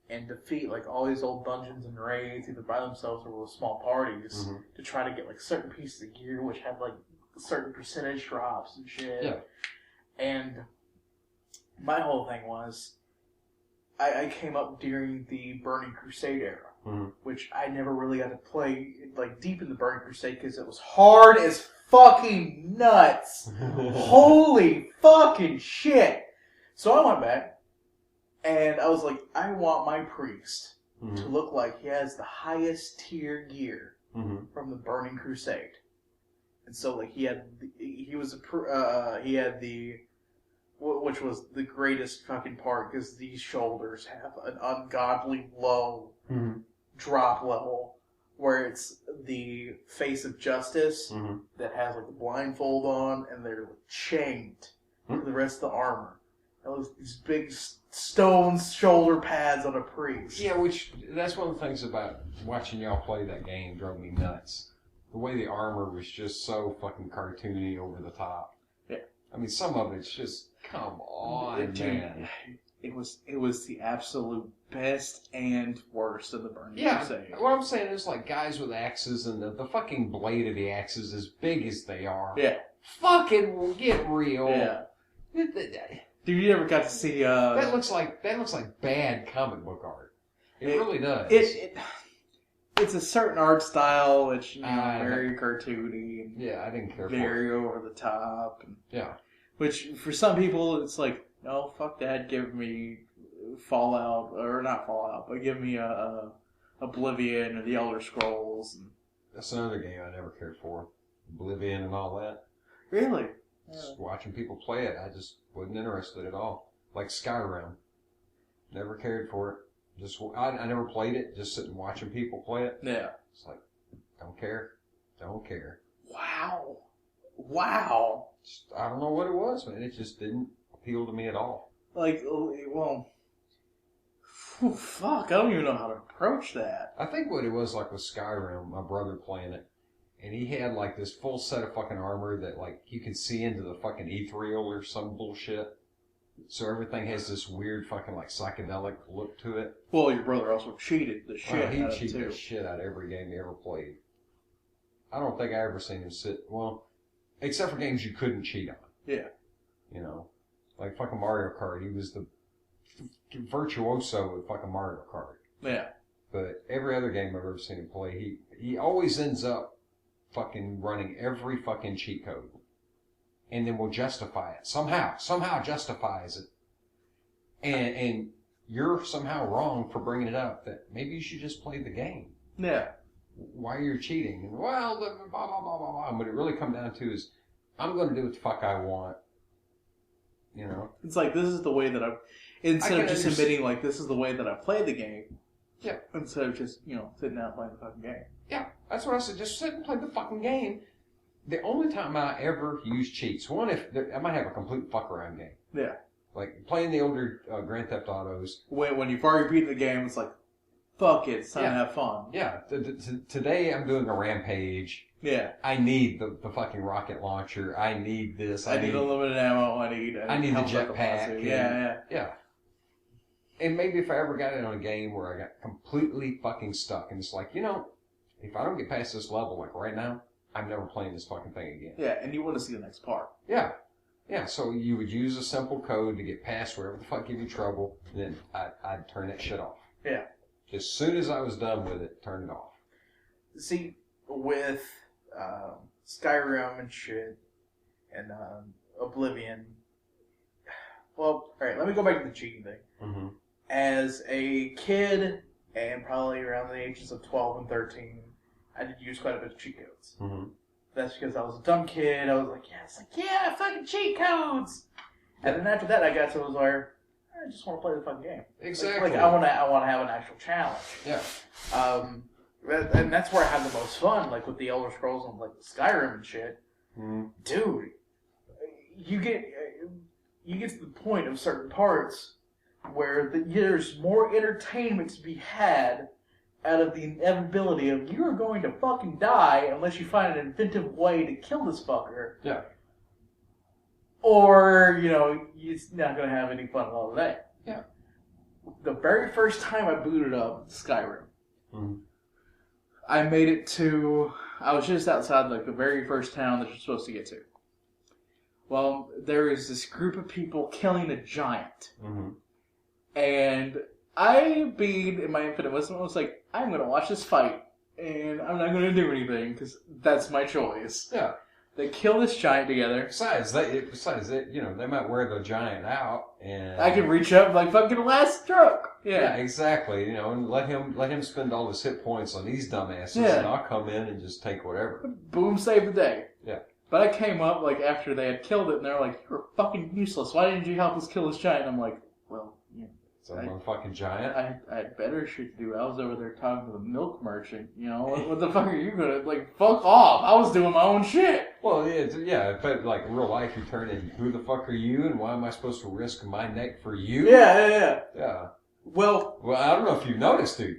and defeat like all these old dungeons and raids either by themselves or with small parties to try to get like certain pieces of gear which had like certain percentage drops and shit. Yeah. And my whole thing was I came up during the Burning Crusade era, which I never really got to play like deep in the Burning Crusade because it was hard as fucking nuts. Holy fucking shit. So I went back and I was like, I want my priest to look like he has the highest tier gear from the Burning Crusade. And so like he had the which was the greatest fucking part because these shoulders have an ungodly low drop level where it's the face of justice that has like the blindfold on, and they're like, chained to the rest of the armor. And with these big stone shoulder pads on a priest. Yeah, that's one of the things about watching y'all play that game drove me nuts. The way the armor was just so fucking cartoony over the top. Yeah. I mean, some of it's just, come on, man. It was the absolute best and worst of the Burning Crusade. What I'm saying is like guys with axes and the fucking blade of the axe is as big as they are. Yeah. Fucking get real. Yeah. Dude, you never got to see that looks like bad comic book art. It really does. It's a certain art style which very cartoony. And yeah, I didn't care for it. Very over the top. And, yeah. Which for some people it's like, no, fuck that. Give me Fallout, or not Fallout, but give me Oblivion or the Elder Scrolls. And... That's another game I never cared for. Oblivion and all that. Really? Just watching people play it, I just wasn't interested at all. Like Skyrim. Never cared for it. I never played it, just sitting watching people play it. Yeah. It's like, don't care. Don't care. Wow. I don't know what it was, man. It just didn't appeal to me at all. Like, well, fuck, I don't even know how to approach that. I think what it was like with Skyrim, my brother playing it, and he had like this full set of fucking armor that like you can see into the fucking ethereal or some bullshit. So everything has this weird fucking like psychedelic look to it. Well, your brother also cheated the shit out of it he cheated the shit out of every game he ever played. I don't think I ever seen him except for games you couldn't cheat on. Yeah. You know, like fucking Mario Kart. He was the virtuoso with fucking Mario Kart. Yeah. But every other game I've ever seen him play, he always ends up fucking running every fucking cheat code. And then will justify it. Somehow justifies it. And you're somehow wrong for bringing it up that maybe you should just play the game. Yeah. Why you're cheating. And well, blah, blah, blah, blah, blah. And what it really comes down to is, I'm going to do what the fuck I want. You know? It's like, this is the way that instead of just admitting, like, this is the way that I play the game. Yeah. Instead of just, sitting down and playing the fucking game. Yeah. That's what I said. Just sit and play the fucking game. The only time I ever use cheats, one, I might have a complete fuck around game. Yeah. Like, playing the older Grand Theft Autos. When you've already beat the game, it's like, fuck it, it's time to have fun. Yeah. Today I'm doing a rampage. Yeah. I need the fucking rocket launcher. I need this. I need unlimited ammo. I need the jetpack. Yeah. And maybe if I ever got in on a game where I got completely fucking stuck, and it's like, if I don't get past this level, like right now, I'm never playing this fucking thing again. Yeah, and you want to see the next part. Yeah. Yeah, so you would use a simple code to get past wherever the fuck give you trouble, and then I'd turn that shit off. Yeah. As soon as I was done with it, turn it off. See, with Skyrim and shit, and Oblivion, well, alright, let me go back to the cheating thing. Mm-hmm. As a kid, and probably around the ages of 12 and 13, I did use quite a bit of cheat codes. Mm-hmm. That's because I was a dumb kid. I was like, fucking cheat codes. And then after that, I got to where I just want to play the fucking game. Exactly. Like I want to have an actual challenge. Yeah. And that's where I have the most fun, like with the Elder Scrolls and like Skyrim and shit. Mm-hmm. Dude, you get to the point of certain parts where there's more entertainment to be had out of the inevitability of you are going to fucking die unless you find an inventive way to kill this fucker. Yeah. Or, you're not going to have any fun all day. Yeah. The very first time I booted up Skyrim, mm-hmm. I made it to... I was just outside like the very first town that you're supposed to get to. Well, there is this group of people killing a giant. Mm-hmm. And I, being in my infinite wisdom, was like, I'm going to watch this fight, and I'm not going to do anything, because that's my choice. Yeah. They kill this giant together. Besides, they might wear the giant out, and I can reach up like fucking last stroke. Yeah, exactly. And let him spend all his hit points on these dumbasses, and I'll come in and just take whatever. Boom, save the day. Yeah. But I came up like after they had killed it, and they're like, "You're fucking useless. Why didn't you help us kill this giant?" And I'm like, "Well, It's a motherfucking giant. I had better shit to do. I was over there talking to the milk merchant. You know, what the fuck are you gonna, like, fuck off. I was doing my own shit. Well, yeah, but like real life, you turn in, who the fuck are you and why am I supposed to risk my neck for you? Yeah. Well, I don't know if you noticed, dude.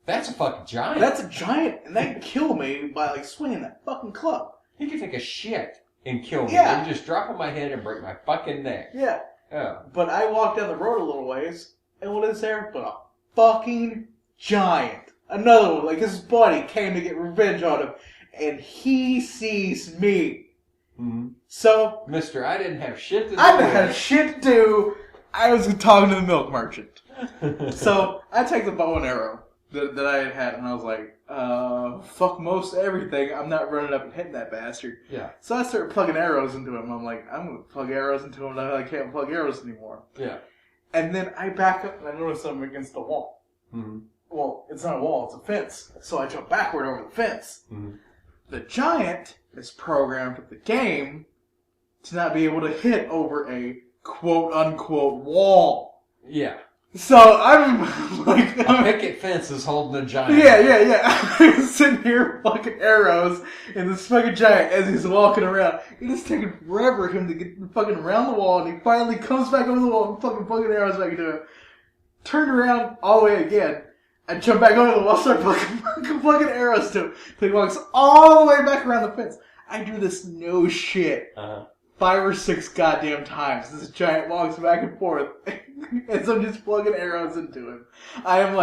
That's a fucking giant. That's a giant, and they can kill me by, like, swinging that fucking club. He can take a shit and kill me. Yeah. And just drop on my head and break my fucking neck. Yeah. Yeah. But I walked down the road a little ways, and what is there but a fucking giant? Another one, like his buddy came to get revenge on him, and he sees me. Mm-hmm. So, Mister, I didn't have shit to do. I didn't have shit to do. I was talking to the milk merchant. So, I take the bow and arrow that I had, and I was like, fuck most everything. I'm not running up and hitting that bastard. Yeah. So I started plugging arrows into him. I'm like, I'm going to plug arrows into him, and I can't plug arrows anymore. Yeah. And then I back up, and I notice I'm against the wall. Mm-hmm. Well, it's not a wall, it's a fence. So I jump backward over the fence. Mm-hmm. The giant is programmed with the game to not be able to hit over a quote-unquote wall. Yeah. So I'm like... A picket fence is holding a giant. Yeah. I'm sitting here fucking arrows, and this fucking giant, as he's walking around, it is taking forever for him to get fucking around the wall, and he finally comes back over the wall and fucking arrows back into it. Turned around all the way again. I jump back over the wall, start fucking arrows to him. So he walks all the way back around the fence. I do this no shit. 5 or 6 goddamn times. This giant walks back and forth. And so I'm just plugging arrows into him. I am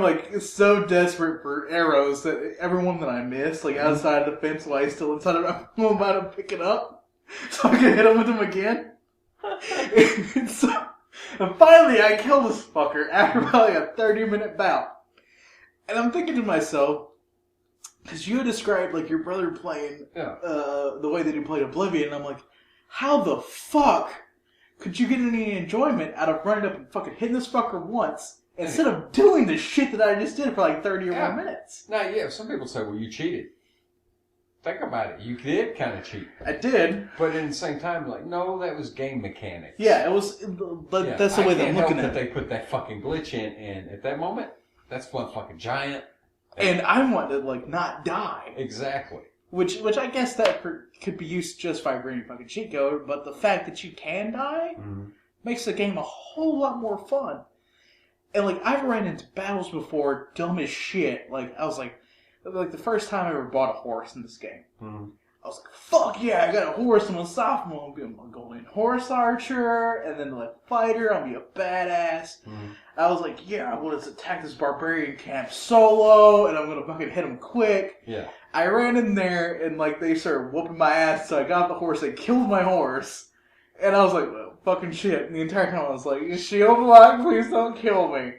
like so desperate for arrows that everyone that I miss, like outside of the fence while he's still inside of it, I'm about to pick it up. So I can hit him with him again. And finally I kill this fucker after probably a 30-minute bout. And I'm thinking to myself, because you had described like your brother playing the way that he played Oblivion, and I'm like, how the fuck could you get any enjoyment out of running up and fucking hitting this fucker once instead of doing the shit that I just did for like 30 or more minutes? Now, yeah, some people say, well, you cheated. Think about it. You did kind of cheat. I did. But at the same time, like, no, that was game mechanics. Yeah, it was, but that's the way they're looking at it. that they put that fucking glitch in, and at that moment, that's one fucking giant. And I want to, like, not die. Exactly. Which I guess that could be used just by bringing fucking cheat code, but the fact that you can die makes the game a whole lot more fun. And, like, I've ran into battles before, dumb as shit. Like, I was like the first time I ever bought a horse in this game. I was like, fuck yeah, I got a horse, I'm a sophomore, I'm going to go in horse archer, and then like fighter, I'll be a badass. I was like, yeah, I want to attack this barbarian camp solo, and I'm going to fucking hit him quick. Yeah. I ran in there, and like they started whooping my ass, so I got the horse, they killed my horse, and I was like, well, fucking shit. And the entire time I was like, shield lock, please don't kill me.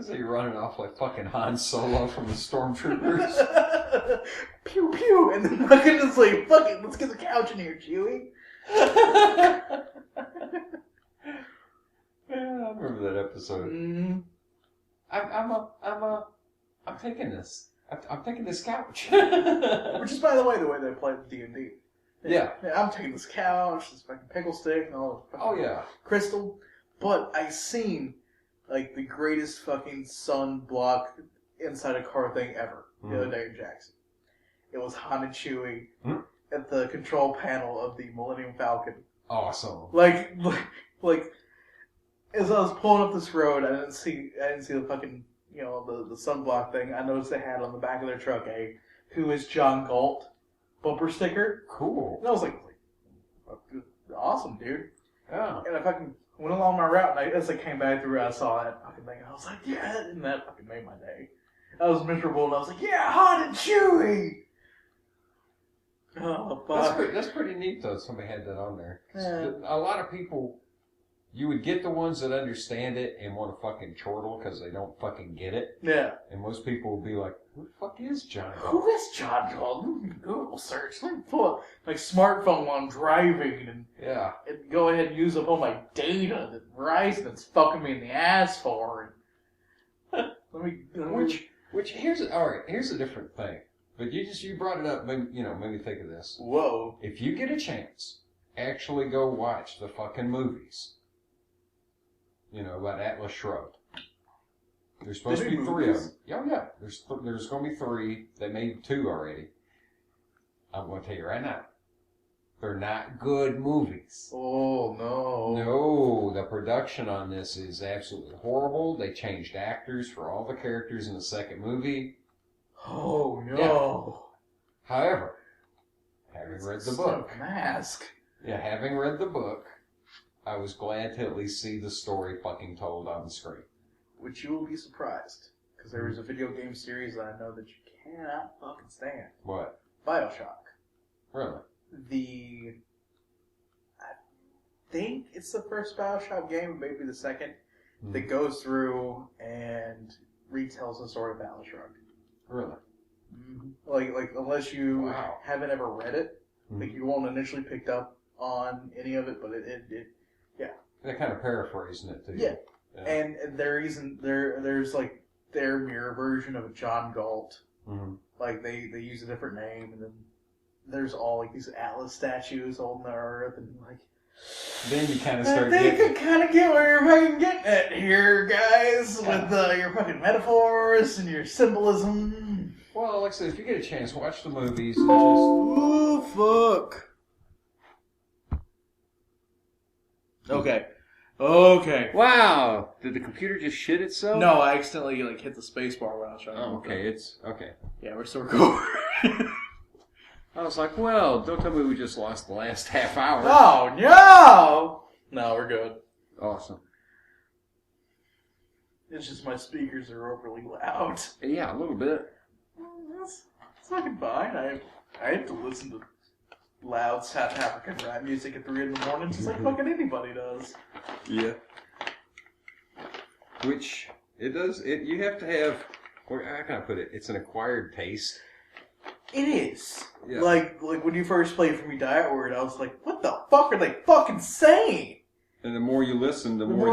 So you're running off like fucking Han Solo from the Stormtroopers. Pew pew, and then fucking just like, fuck it, let's get the couch in here, Chewie. Yeah, I remember that episode. I'm taking this. I'm taking this couch. Which is, by the way they play D&D. Yeah. I'm taking this couch, this fucking Picklestick, and all the fucking crystal. But I seen like the greatest fucking sunblock inside a car thing ever the other day in Jackson. It was Han and Chewie at the control panel of the Millennium Falcon. Awesome. Like as I was pulling up this road, I didn't see the fucking the sunblock thing. I noticed they had on the back of their truck a "Who is John Galt" bumper sticker. Cool. And I was like awesome, dude. Yeah. And I fucking went along my route, and as I came back through, I saw that fucking thing, and I was like, yeah, and that fucking made my day. I was miserable, and I was like, yeah, Han and Chewie! Oh, fuck. That's pretty neat, though, somebody had that on there. Yeah. A lot of people, you would get the ones that understand it and want to fucking chortle because they don't fucking get it. Yeah. And most people will be like, who the fuck is John Galt? Who is John Galt? Google search. Let me pull up my smartphone while I'm driving and go ahead and use up all my data that Verizon's fucking me in the ass for. Which here's a different thing. But you brought it up, made me think of this. Whoa. If you get a chance, actually go watch the fucking movies. about Atlas Shrugged. There's supposed to be 3 of them. Oh, yeah. There's going to be 3. They made 2 already. I'm going to tell you right now. They're not good movies. Oh, no. No, the production on this is absolutely horrible. They changed actors for all the characters in the second movie. Oh, no. Yeah. However, having read the book. Mask. Yeah, having read the book, I was glad to at least see the story fucking told on the screen. Which you will be surprised. Because there is a video game series that I know that you cannot fucking stand. What? BioShock. Really? I think it's the first BioShock game, maybe the second, that goes through and retells the story of Atlas Shrugged. Really? Mm-hmm. Like unless you haven't ever read it, like you won't initially picked up on any of it, but it yeah. They're kind of paraphrasing it too. Yeah. And there's like their mirror version of John Galt. Mm-hmm. Like they use a different name, and then there's all like these Atlas statues on the earth, and like. Then you kind of start getting... I think I kind of get where you're fucking getting at here, guys, with your fucking metaphors and your symbolism. Well, like I said, if you get a chance, watch the movies and just... Ooh, fuck. Okay. Wow. Did the computer just shit itself? No, I accidentally hit the space bar when I was trying to... Oh, okay. It's... Okay. Yeah, we're still recording. I was like, well, don't tell me we just lost the last half hour. Oh, no! No, we're good. Awesome. It's just my speakers are overly loud. Yeah, a little bit. It's fucking fine. I have to listen to loud South African rap music at 3 in the morning, just like fucking anybody does. Yeah. Which, it does, you have to have, or how can I put it? It's an acquired taste. It is. Yeah. Like when you first played For Me Die Antwoord, I was like, what the fuck are they fucking saying? And the more you listen, the more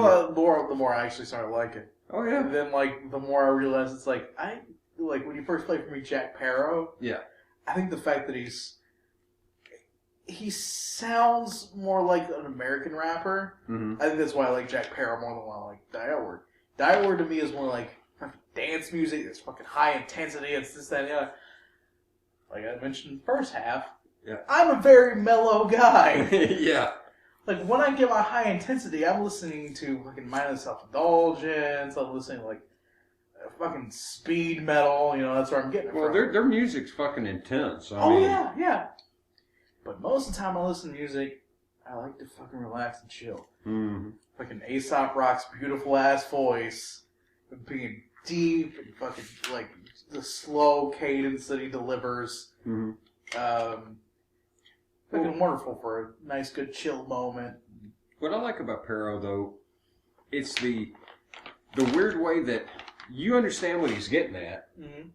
I actually started liking it. Oh, yeah. And then, the more I realized it's when you first played For Me, Jack Parrow. Yeah. I think the fact that he sounds more like an American rapper. Mm-hmm. I think that's why I like Jack Parrow more than why I like Die Antwoord. Die Antwoord to me is more like dance music. It's fucking high intensity. It's this, that, and the other. Like I mentioned in the first half, I'm a very mellow guy. Yeah. Like, when I get my high intensity, I'm listening to fucking Mindless Self-Indulgence. I'm listening to, fucking speed metal. That's where I'm getting it from. Well, their music's fucking intense. I mean, yeah. But most of the time I listen to music, I like to fucking relax and chill. Mm-hmm. Fucking Aesop Rock's beautiful-ass voice, being deep and fucking, the slow cadence that he delivers. Mm-hmm. Fucking wonderful for a nice, good, chill moment. What I like about Parrow, though, it's the weird way that you understand what he's getting at, and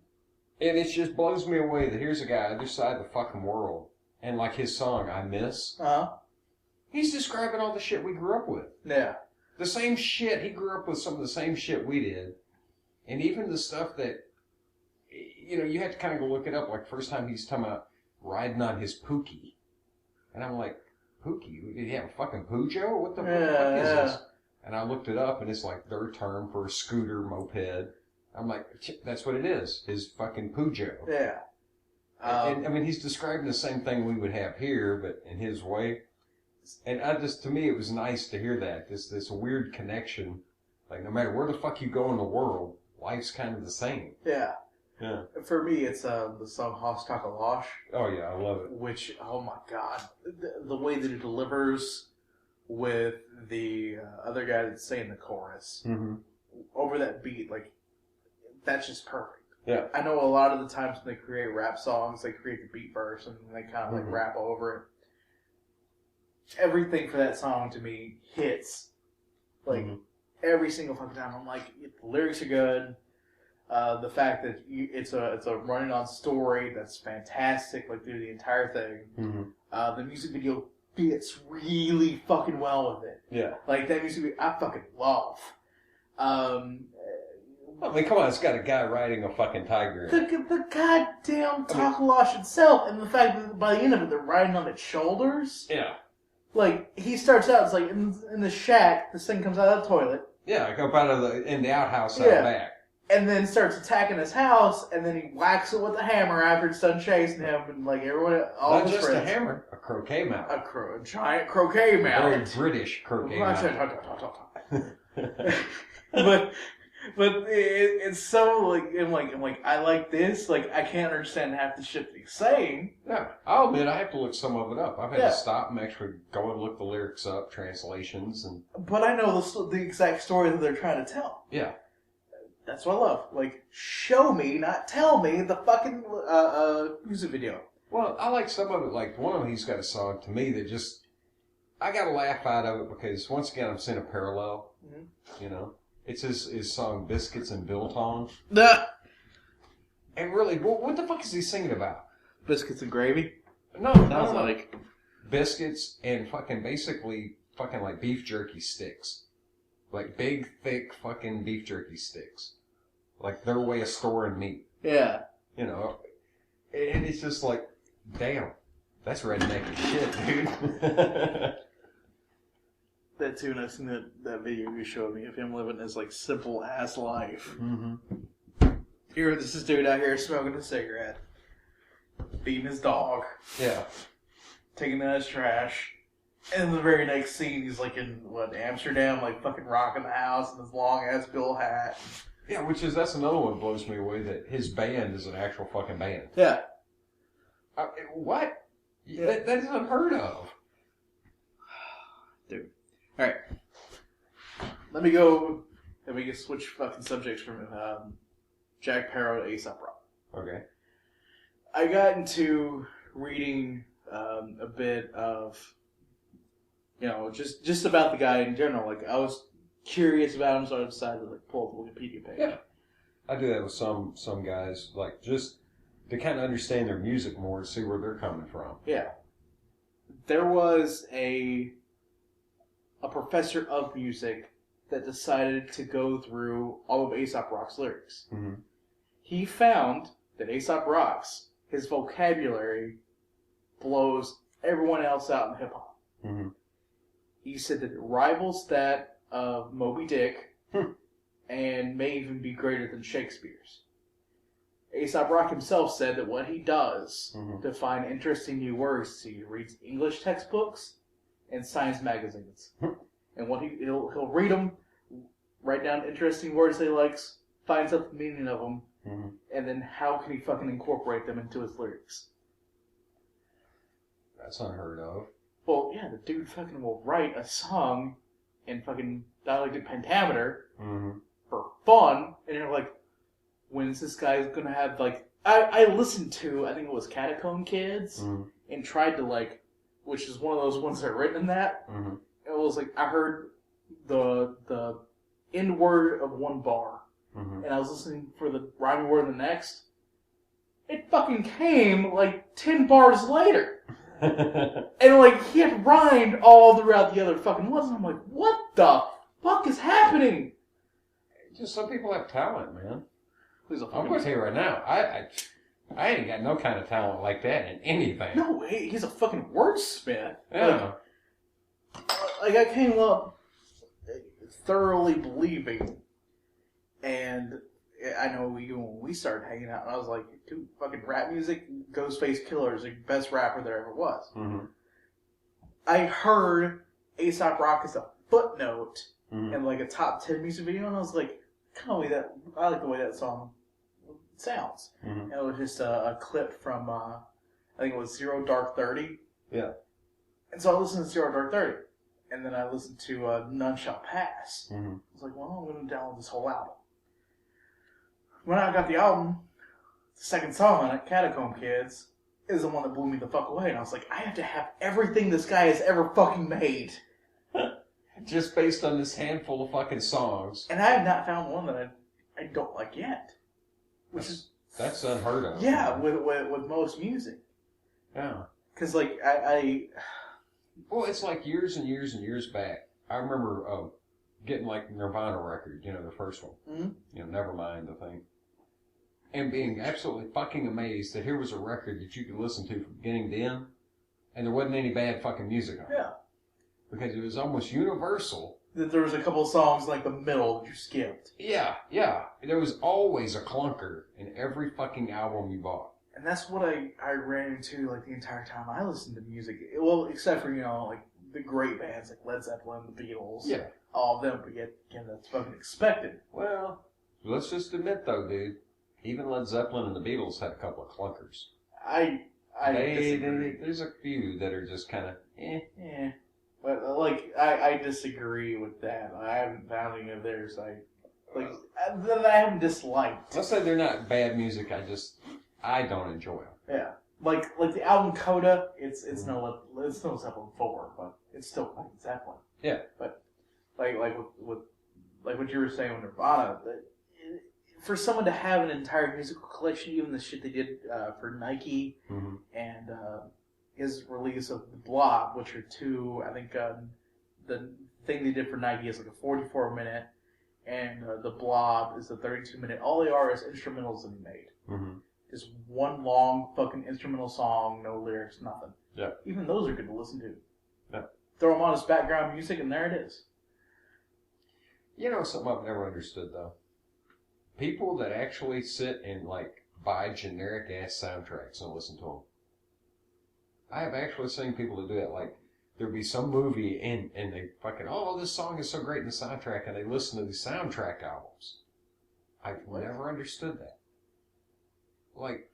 it just blows me away that here's a guy on the other side of the fucking world, and his song, I Miss, he's describing all the shit we grew up with. Yeah. The same shit, he grew up with some of the same shit we did, and even the stuff that you have to kind of go look it up. First time he's talking about riding on his Pookie. And I'm like, Pookie? Did he have a fucking Peugeot? What the fuck is this? And I looked it up, and it's their term for a scooter moped. I'm like, that's what it is. His fucking Peugeot. Yeah. And I mean, he's describing the same thing we would have here, but in his way. And to me, it was nice to hear that. This weird connection. No matter where the fuck you go in the world, life's kind of the same. Yeah. Yeah. For me, it's the song Hoss Takalosh. Oh, yeah, I love it. Which, oh my god, the way that it delivers with the other guy that's saying the chorus over that beat, that's just perfect. Yeah. I know a lot of the times when they create rap songs, they create the beat first and they kind of rap over it. Everything for that song to me hits. Every single fucking time. I'm like, the lyrics are good. The fact that it's a running on story that's fantastic, through the entire thing. The music video fits really fucking well with it. Yeah. That music video, I fucking love. I mean, come on, it's got a guy riding a fucking tiger. The goddamn Takalosh itself, and the fact that by the end of it, they're riding on its shoulders. Yeah. He starts out, it's in the shack, this thing comes out of the toilet. Yeah, like up out of in the outhouse out Yeah. back. And then starts attacking his house, and then he whacks it with a hammer after it's done chasing him, and like everyone, all Not his just friends. a hammer, a croquet mallet. A giant croquet mallet. Very British croquet mallet. but it's so like I'm like I like this. Like I can't understand half the shit that he's saying. Yeah, I'll admit I have to look some of it up. I've had Yeah. to stop and actually go and look the lyrics up, translations, and But I know the exact story that they're trying to tell. yeah. That's what I love. Like, show me, not tell me, the fucking music video. Well, I like some of it. Like one of them, he's got a song to me that just I got a laugh out of it because once again I'm seeing a parallel. Mm-hmm. You know, it's his song "Biscuits and Biltong." Nah. And really, what the fuck is he singing about? Biscuits and gravy? No, Sounds like. biscuits and basically like beef jerky sticks. Like big, thick fucking beef jerky sticks. Like their way of storing meat. Yeah. You know? And it's just like, damn, that's redneck as shit, dude. That too, and I've seen that video you showed me of him living his like simple ass life. Mm-hmm. Here, this is dude out here smoking a cigarette, beating his dog, Yeah. taking out his trash, and the very next scene he's like in Amsterdam, like fucking rocking the house in his long ass bill hat. Yeah, that's another one that blows me away, that his band is an actual fucking band. Yeah. What? Yeah. That is unheard of. Dude. Alright. Let me switch fucking subjects from Jack Parrow to Aesop Rock. Okay. I got into reading a bit of, just about the guy in general. Like, I was curious about him, so I decided to like pull up the Wikipedia page. Yeah. I do that with some guys, like just to kind of understand their music more, to see where they're coming from. Yeah. There was a professor of music that decided to go through all of Aesop Rock's lyrics. Mm-hmm. He found that Aesop Rock's, his vocabulary blows everyone else out in hip-hop. Mm-hmm. He said that it rivals that of Moby Dick and may even be greater than Shakespeare's. Aesop Rock himself said that what he does to find interesting new words is he reads English textbooks and science magazines. And he'll read them, write down interesting words he likes, finds out the meaning of them, and then how can he fucking incorporate them into his lyrics? That's unheard of. Well, yeah, the dude fucking will write a song in fucking dialectic pentameter for fun, and you're like, when is this guy gonna have, like... I listened to, I think it was Catacomb Kids, and tried to, like, which is one of those ones that are written in that. It was like, I heard the end word of one bar, and I was listening for the rhyming word of the next. It fucking came, like, 10 bars later. And, like, he had rhymed all throughout the other fucking ones, and I'm like, what the fuck is happening? Just some people have talent, man. I'm I'm going to tell you right now, I ain't got no kind of talent like that in anything. No, he's a fucking wordsmith. Yeah. Like, I came up thoroughly believing, and I know when we started hanging out, and I was like, dude, fucking rap music, Ghostface Killer is the best rapper there ever was. I heard Aesop Rock as a footnote in like a top 10 music video, and I was like, I like the way that song sounds. And it was just a clip from, I think it was Zero Dark 30. Yeah. And so I listened to Zero Dark 30. And then I listened to None Shall Pass. I was like, well, I'm going to download this whole album. When I got the album, the second song on it, Catacomb Kids, is the one that blew me the fuck away. And I was like, I have to have everything this guy has ever fucking made. Just based on this handful of fucking songs. And I have not found one that I don't like yet. That's unheard of. Yeah, with most music. Yeah. Because, like, Well, it's like years and years and years back. I remember getting, like, Nirvana record, the first one. Nevermind, I think. And being absolutely fucking amazed that here was a record that you could listen to from beginning to end, and there wasn't any bad fucking music on it. Yeah. Because it was almost universal that there was a couple of songs in, like, the middle that you skipped. Yeah. There was always a clunker in every fucking album you bought. And that's what I ran into, like, the entire time I listened to music. Well, except for, like, the great bands like Led Zeppelin, the Beatles. Yeah. All of them, but yet, again, that's fucking expected. Well, let's just admit, though, dude, even Led Zeppelin and the Beatles had a couple of clunkers. I disagree. There's a few that are just kind of, Yeah. But, like, I disagree with that. I haven't found any of theirs that I haven't disliked. Let's say they're not bad music, I don't enjoy them. Yeah. Like the album Coda, it's no Zeppelin 4, but it's still fucking Zeppelin. Yeah. But like with what you were saying with Nirvana, for someone to have an entire musical collection, even the shit they did for Nike and his release of The Blob, which are two, I think the thing they did for Nike is like a 44-minute, and The Blob is a 32-minute. All they are is instrumentals that he made. Mm-hmm. Just one long fucking instrumental song, no lyrics, nothing. Yeah. Even those are good to listen to. Yeah. Throw them on as background music, and there it is. You know something I've never understood, though? People that actually sit and, like, buy generic-ass soundtracks and listen to them. I have actually seen people that do that. Like, there'll be some movie, and they fucking, oh, this song is so great in the soundtrack, and they listen to the soundtrack albums. I've never understood that. Like,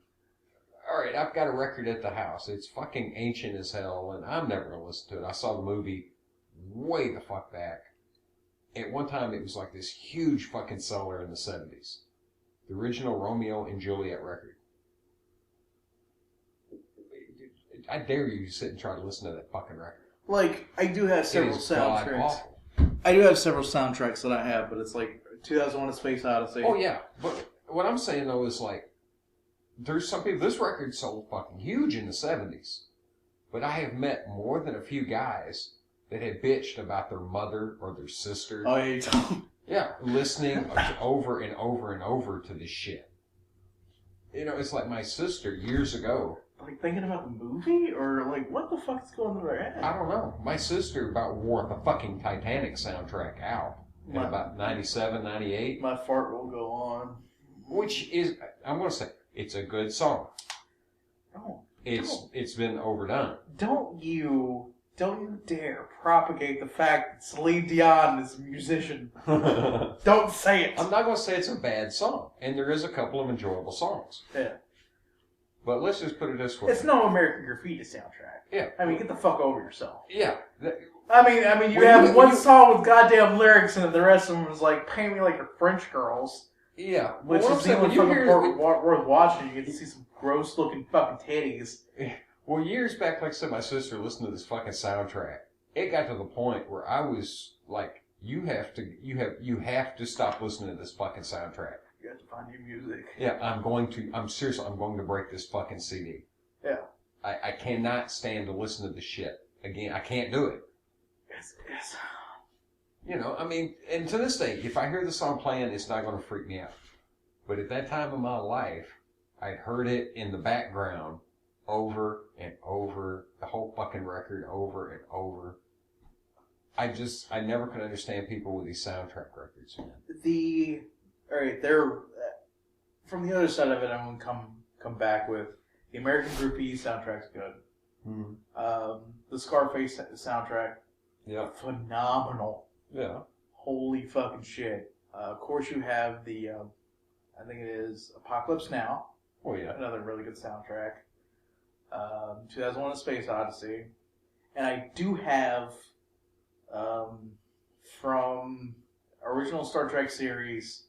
alright, I've got a record at the house. It's fucking ancient as hell, and I'm never going to listen to it. I saw the movie way the fuck back. At one time, it was like this huge fucking seller in the 70s. The original Romeo and Juliet record. I dare you to sit and try to listen to that fucking record. Like, I do have several soundtracks. God-awful. I do have several soundtracks that I have, but it's like 2001: A Space Odyssey. Oh, yeah. But what I'm saying, though, is like, there's some people, this record sold fucking huge in the 70s. But I have met more than a few guys that had bitched about their mother or their sister. Oh, yeah, you don't. Yeah, listening over and over and over to this shit. You know, it's like my sister years ago. Like, thinking about the movie? Or, like, what the fuck is going on in their head? I don't know. My sister about wore the fucking Titanic soundtrack out in about 97, 98. My fart will go on. Which is, I'm going to say, it's a good song. It's been overdone. Don't you dare propagate the fact that Celine Dion is a musician. Don't say it. I'm not going to say it's a bad song. And there is a couple of enjoyable songs. Yeah. But let's just put it this way. It's no American Graffiti soundtrack. Yeah. I mean, get the fuck over yourself. Yeah. I mean, you have one song with goddamn lyrics and the rest of them is like, paint me like you're French girls. Yeah. Which is the only fucking worth watching. You get to see some gross looking fucking titties. Well, years back, like I said, my sister listened to this fucking soundtrack. It got to the point where I was like, you have to stop listening to this fucking soundtrack. You have to find new music. Yeah, I'm going to break this fucking CD. Yeah. I cannot stand to listen to this shit again. I can't do it. Yes. You know, I mean, and to this day, if I hear the song playing, it's not going to freak me out. But at that time of my life, I'd heard it in the background over and over, the whole fucking record over and over. I never could understand people with these soundtrack records, man. Alright, they're, from the other side of it, I'm going to come back with, the American Graffiti soundtrack's good. Mm-hmm. The Scarface soundtrack, yeah, phenomenal. Yeah. Holy fucking shit. Of course you have the, I think it is Apocalypse Now. Oh yeah. Another really good soundtrack. 2001: A Space Odyssey. And I do have, from original Star Trek series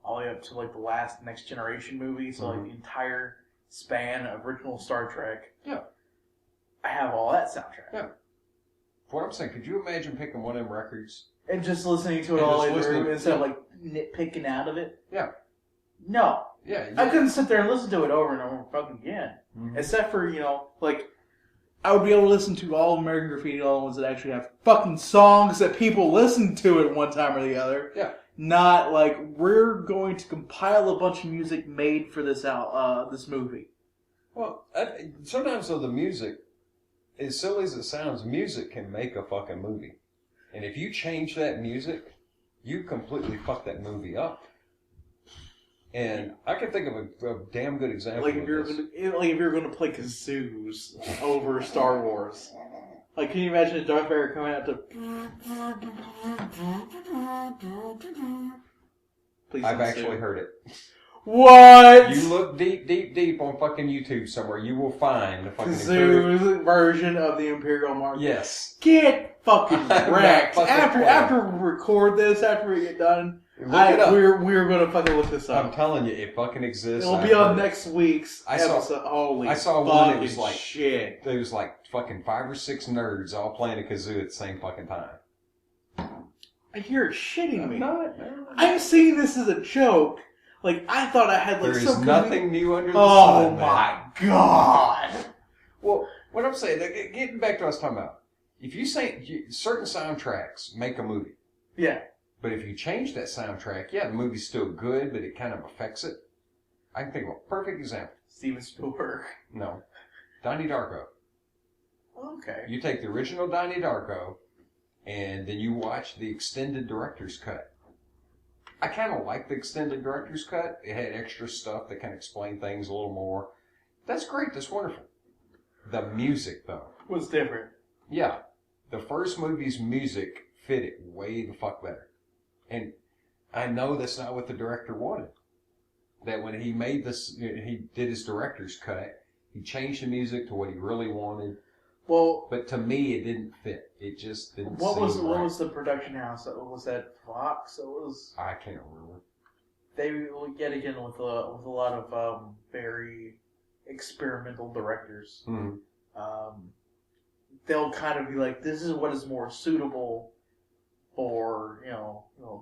all the way up to like the last Next Generation movie, so like the entire span of original Star Trek. Yeah. I have all that soundtrack. Yeah. What I'm saying, could you imagine picking one of them records? And just listening to it all the way through instead of like nitpicking out of it? Yeah. No. Yeah. I couldn't sit there and listen to it over and over fucking again. Mm-hmm. Except for, like, I would be able to listen to all American Graffiti, all the ones that actually have fucking songs that people listen to at one time or the other. Yeah. Not like, we're going to compile a bunch of music made for this this movie. Well, sometimes though the music, as silly as it sounds, music can make a fucking movie. And if you change that music, you completely fuck that movie up. And I can think of a damn good example. Like if you're going to play kazoos over Star Wars. Like, can you imagine a Darth Vader coming out to? Please. I've actually heard it. What? You look deep on fucking YouTube somewhere, you will find the fucking Kazoo's version of the Imperial March. Yes. Get fucking wrecked. After we record this, after we get done, we're gonna fucking look this up. I'm telling you, it fucking exists. It'll be on next week's episode. I saw one that was like shit. There was like fucking 5 or 6 nerds all playing a kazoo at the same fucking time. You're shitting me. No. I'm seeing this as a joke. Like, I thought I had like There's nothing new under the sun. Oh my god. Well, what I'm saying, getting back to what I was talking about, if you say certain soundtracks make a movie. Yeah. But if you change that soundtrack, yeah, the movie's still good, but it kind of affects it. I can think of a perfect example. Steven Spielberg. No. Donnie Darko. Okay. You take the original Donnie Darko, and then you watch the extended director's cut. I kind of like the extended director's cut. It had extra stuff that can explain things a little more. That's great. That's wonderful. The music, though. Was different. Yeah. The first movie's music fit it way the fuck better. And I know that's not what the director wanted. That when he made this, he did his director's cut, he changed the music to what he really wanted. Well, but to me, it didn't fit. It just didn't. What was the production house? Was that Fox? It was. I can't remember. They yet again with a lot of very experimental directors. Mm-hmm. They'll kind of be like, "This is what is more suitable for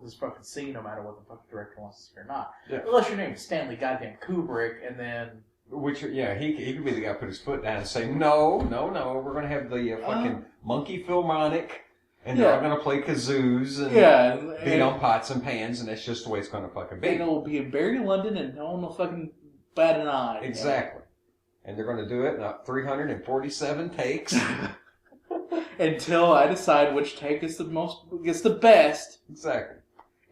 this fucking scene, no matter what the fucking director wants to see or not." Yeah. Unless your name is Stanley goddamn Kubrick, and then. Which, yeah, he could be the guy who put his foot down and say, no, we're going to have the fucking monkey philharmonic, and they're all going to play kazoos and beat on pots and pans, and that's just the way it's going to fucking be. And it'll be in Barry, London, and no one will fucking bat an eye. Exactly. And they're going to do it in 347 takes. Until I decide which take is the best. Exactly.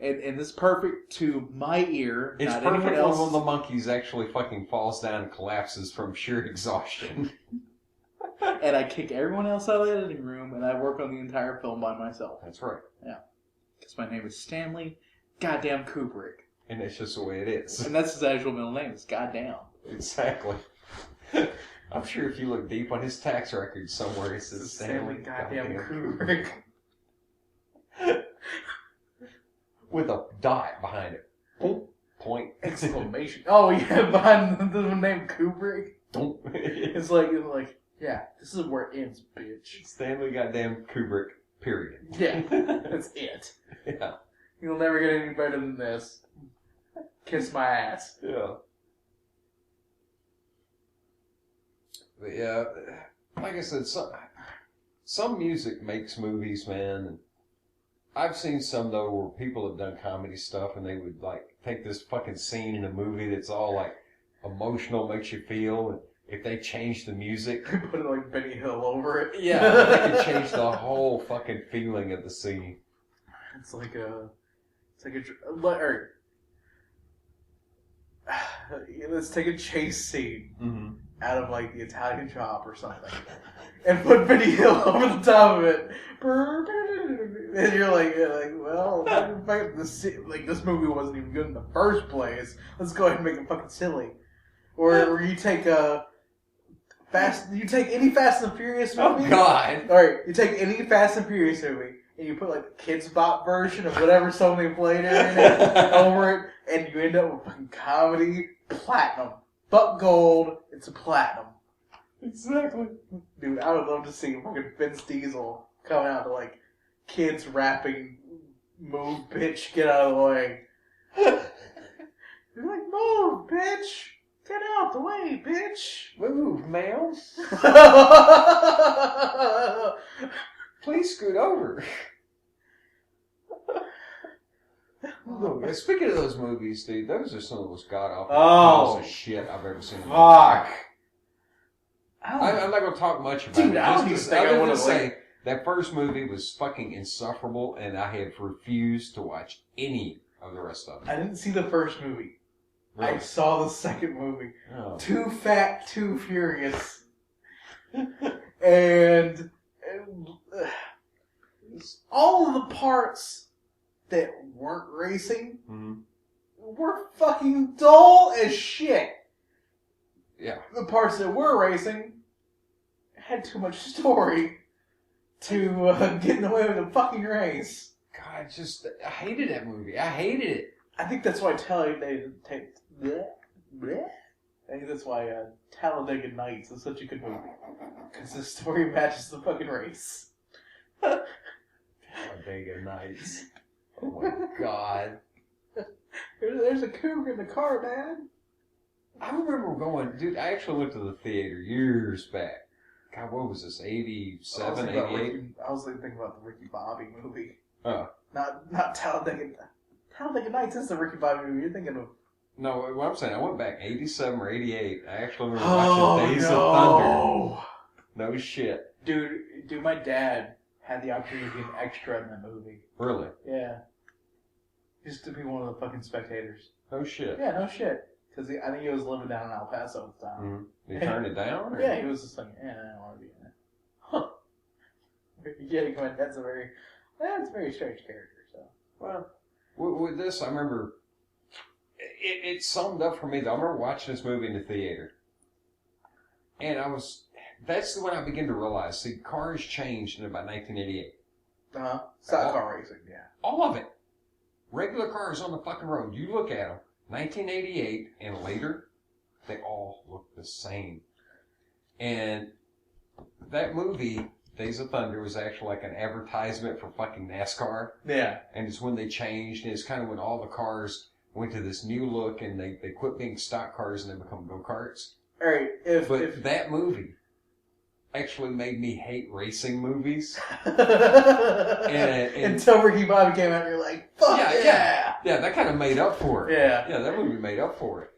And it's perfect to my ear. It's not perfect when else. one of the monkeys actually fucking falls down and collapses from sheer exhaustion. And I kick everyone else out of the editing room, and I work on the entire film by myself. That's right. Yeah. Because my name is Stanley goddamn Kubrick. And that's just the way it is. And that's his actual middle name. It's goddamn. Exactly. I'm sure if you look deep on his tax record somewhere, it says Stanley goddamn Kubrick. With a dot behind it. Point. Exclamation. Oh, yeah, behind the name Kubrick. It's like, yeah, this is where it ends, bitch. Stanley goddamn Kubrick, period. Yeah, that's it. Yeah. You'll never get any better than this. Kiss my ass. Yeah. But yeah, like I said, some music makes movies, man, and I've seen some, though, where people have done comedy stuff and they would, like, take this fucking scene in a movie that's all, like, emotional, makes you feel, and if they change the music... Put, like, Benny Hill over it. Yeah, they can change the whole fucking feeling of the scene. Let's take a chase scene mm-hmm. out of, like, the Italian Job or something. And put Benny Hill over the top of it. And you're like, well, this movie wasn't even good in the first place. Let's go ahead and make it fucking silly. Or you take any Fast and Furious movie. Oh God! All right, you take any Fast and Furious movie and you put like the Kids Bop version of whatever song they played in it over it, and you end up with fucking comedy platinum. Buck gold, it's a platinum. Exactly. Dude, I would love to see fucking Vince Diesel coming out to like kids rapping, "Move, bitch, get out of the way." You're like, "Move, bitch, get out the way, bitch." Move, ma'am. Please scoot over. Look, speaking of those movies, dude, those are some of the most god-awful pieces of shit I've ever seen. Fuck. I'm not going to talk much about Dude, it. I don't even think I want to say That first movie was fucking insufferable, and I have refused to watch any of the rest of I them. didn't see the first movie. Really? I saw the second movie. Oh. Too Fat, Too Furious. And all of the parts that weren't racing were fucking dull as shit. Yeah. The parts that were racing had too much story to get in the way of the fucking race. God, I hated that movie. I hated it. I think that's why I think that's why Talladega Nights is such a good movie. Because the story matches the fucking race. Talladega Nights. Oh my God. There's a cougar in the car, Dad. I remember going, dude, I actually went to the theater years back. God, what was this, 87, 88? I was thinking about the Ricky Bobby movie. Oh. Not Talladega. Talladega Nights is the Ricky Bobby movie you're thinking of. No, what I'm saying, I went back 87 or 88. I actually remember watching Days of Thunder. No shit. Dude, my dad had the opportunity to be an extra in that movie. Really? Yeah. Just to be one of the fucking spectators. No shit. Yeah, no shit. Because I think he was living down in El Paso at the time. Mm-hmm. Did he turn it down? Or? Yeah, he was just like, I don't want to be in it. Huh. Yeah, that's a very strange character, so. Well, with this, I remember, it summed up for me, though. I remember watching this movie in the theater. And that's when I began to realize, see, cars changed in about 1988. Uh-huh. Stock car racing, yeah. All of it. Regular cars on the fucking road. You look at them, 1988 and later, they all look the same. And that movie, Days of Thunder, was actually like an advertisement for fucking NASCAR. Yeah. And it's when they changed, and it's kind of when all the cars went to this new look, and they quit being stock cars and they become go-karts. All right, if that movie actually made me hate racing movies. Until Ricky Bobby came out and you're like, fuck yeah! Yeah, that kind of made up for it. Yeah. Yeah, that movie made up for it.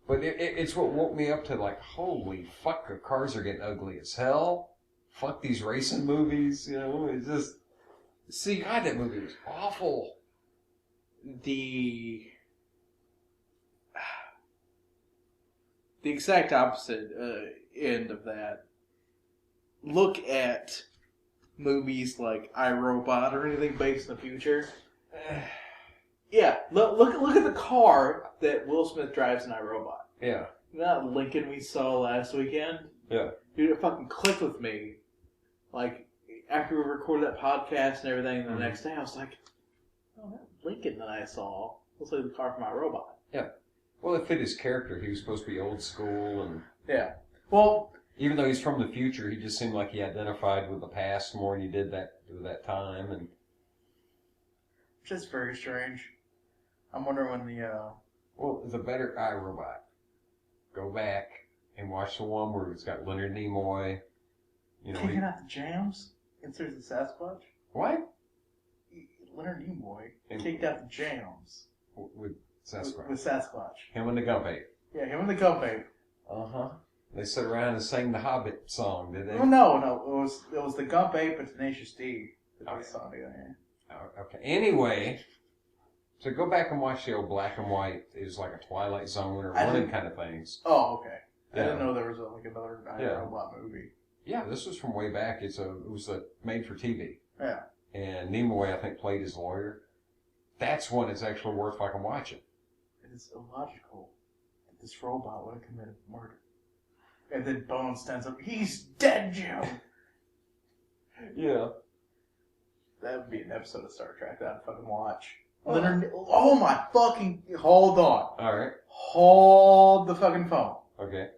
But it's what woke me up to like, holy fuck, the cars are getting ugly as hell. Fuck these racing movies, you know, it's just... See, God, that movie was awful. The exact opposite end of that. Look at movies like iRobot or anything based in the future. Yeah, look at the car that Will Smith drives in iRobot. Yeah. That Lincoln we saw last weekend? Yeah. Dude, it fucking clicked with me. Like, after we recorded that podcast and everything, the next day I was like, oh, that Lincoln that I saw looks like the car from iRobot. Yeah. Well, it fit his character. He was supposed to be old school and... Yeah. Well... Even though he's from the future, he just seemed like he identified with the past more than he did that time. And which is very strange. I'm wondering when the... Well, the better iRobot. Go back and watch the one where it's got Leonard Nimoy. You know, kicking out the jams? Instead of the Sasquatch? What? Leonard Nimoy kicked out the jams. With Sasquatch. With Sasquatch. Him and the Gump Ape. Yeah, him and the Gump Ape. Uh-huh. They sat around and sang the Hobbit song, did they? Well, no. It was the Gump Ape and Tenacious D that they sang together. Oh, okay. Anyway, so go back and watch the old black and white. It was like a Twilight Zone or one of them kind of things. Oh, okay. Yeah. I didn't know there was another iRobot movie. Yeah, this was from way back. It was made for TV. Yeah. And Nimoy, I think, played his lawyer. That's one that's actually worth fucking watching. It is illogical that this robot would have committed murder. And then Bones stands up. He's dead, Jim! Yeah. That would be an episode of Star Trek that I'd fucking watch. Oh my fucking... Hold on. Alright. Hold the fucking phone. Okay.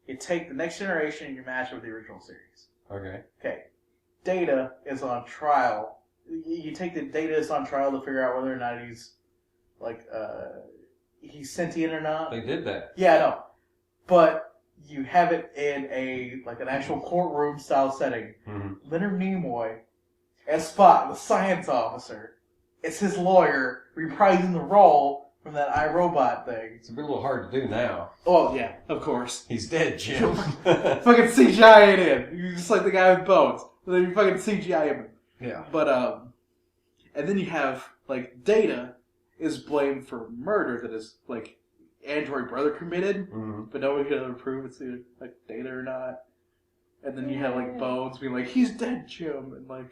You take the Next Generation and you match it with the original series. Okay. Okay. Data is on trial. You take the Data is on trial to figure out whether or not he's, he's sentient or not. They did that. Yeah, I know. But you have it in an actual courtroom style setting. Mm-hmm. Leonard Nimoy as Spock, the science officer. It's his lawyer reprising the role from that iRobot thing. It's a little hard to do now. Oh, yeah, of course. He's dead, Jim. Fucking CGI it in. You're just like the guy with Bones. Then you fucking CGI him. Yeah. But, and then you have, like, Data is blamed for murder that his, like, android brother committed, but no one can ever prove it's either, like, Data or not. And then you have, like, Bones being like, he's dead, Jim, and, like,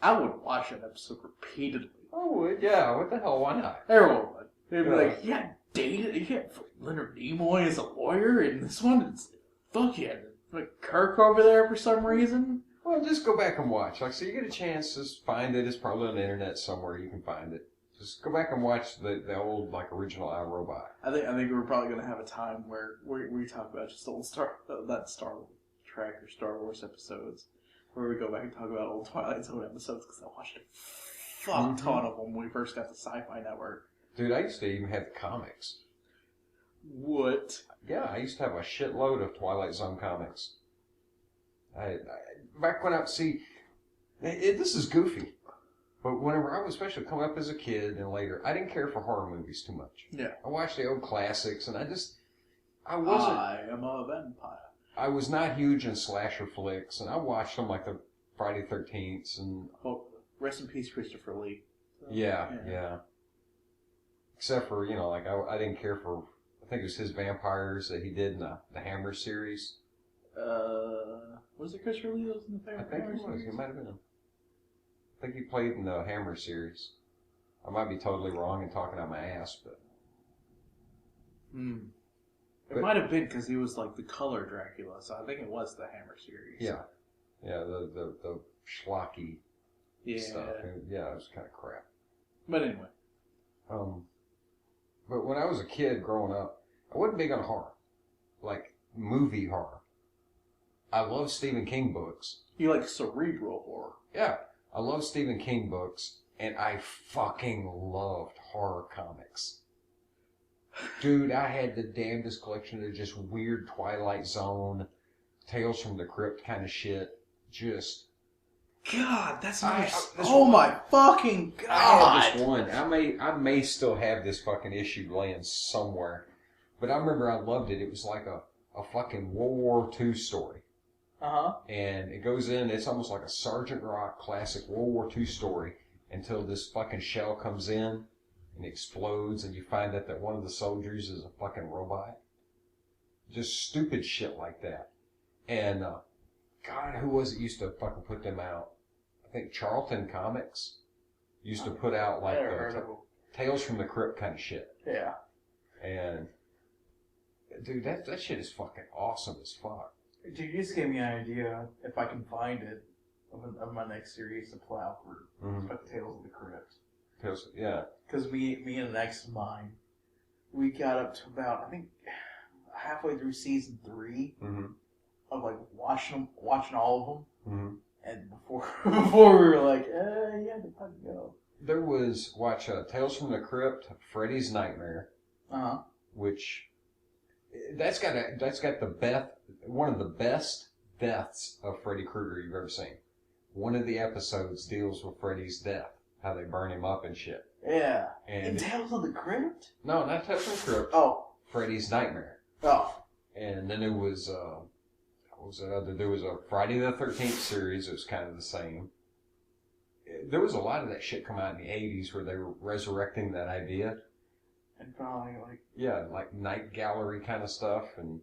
I would watch that episode repeatedly. Oh, yeah, what the hell, why not? Everyone would. They'd be like, yeah, Data, you got Leonard Nimoy as a lawyer, and this one is, fuck yeah, like, Kirk over there for some reason. Well, just go back and watch. Like, so you get a chance, just find it. It's probably on the internet somewhere. You can find it. Just go back and watch the old, like, original iRobot. I think we're probably going to have a time where we talk about just old not Star Trek or Star Wars episodes, where we go back and talk about old Twilight Zone episodes, because I watched a fuck ton of them when we first got the Sci-Fi Network. Dude, I used to even have the comics. What? Yeah, I used to have a shitload of Twilight Zone comics. Back when this is goofy, but whenever I was especially coming up as a kid and later, I didn't care for horror movies too much. Yeah. I watched the old classics, and I am a vampire. I was not huge in slasher flicks, and I watched them like the Friday 13th and... Well, rest in peace, Christopher Lee. So, yeah. Except for, like, I didn't care for, I think it was his vampires that he did in the Hammer series. Was it Christopher Lee that was in the Hammer series? I think it was. It might have been him. I think he played in the Hammer series. I might be totally wrong and talking out my ass, but... It might have been because he was like the color Dracula, so I think it was the Hammer series. Yeah. Yeah, the schlocky stuff. Yeah, it was kind of crap. But anyway. But when I was a kid growing up, I wasn't big on horror. Like, movie horror. I love Stephen King books. You like cerebral horror. Yeah. I love Stephen King books, and I fucking loved horror comics. Dude, I had the damnedest collection of just weird Twilight Zone, Tales from the Crypt kind of shit. Just... God, that's nice. Oh my fucking God. I have this one. I may still have this fucking issue laying somewhere. But I remember I loved it. It was like a fucking World War II story. And it goes in, it's almost like a Sergeant Rock classic World War II story until this fucking shell comes in and explodes and you find out that one of the soldiers is a fucking robot. Just stupid shit like that. And, God, who was it used to fucking put them out? I think Charlton Comics used to put out like Tales from the Crypt kind of shit. Yeah. And, dude, that shit is fucking awesome as fuck. Dude, you just gave me an idea, if I can find it, of my next series to plow through. Like Tales of the Crypt. Yeah. Because me and an ex of mine, we got up to about, I think, halfway through season 3 of like watching all of them. And before we were like, yeah, the fuck go. There was Tales from the Crypt, Freddie's Nightmare, which that's got one of the best deaths of Freddy Krueger you've ever seen. One of the episodes deals with Freddy's death, how they burn him up and shit. Yeah. In Tales of the Crypt? No, not Tales from the Crypt. Oh. Freddy's Nightmare. Oh. And then there was there was a Friday the 13th series. It was kind of the same. There was a lot of that shit come out in the 80s where they were resurrecting that idea. And probably like... Yeah, like night gallery kind of stuff. And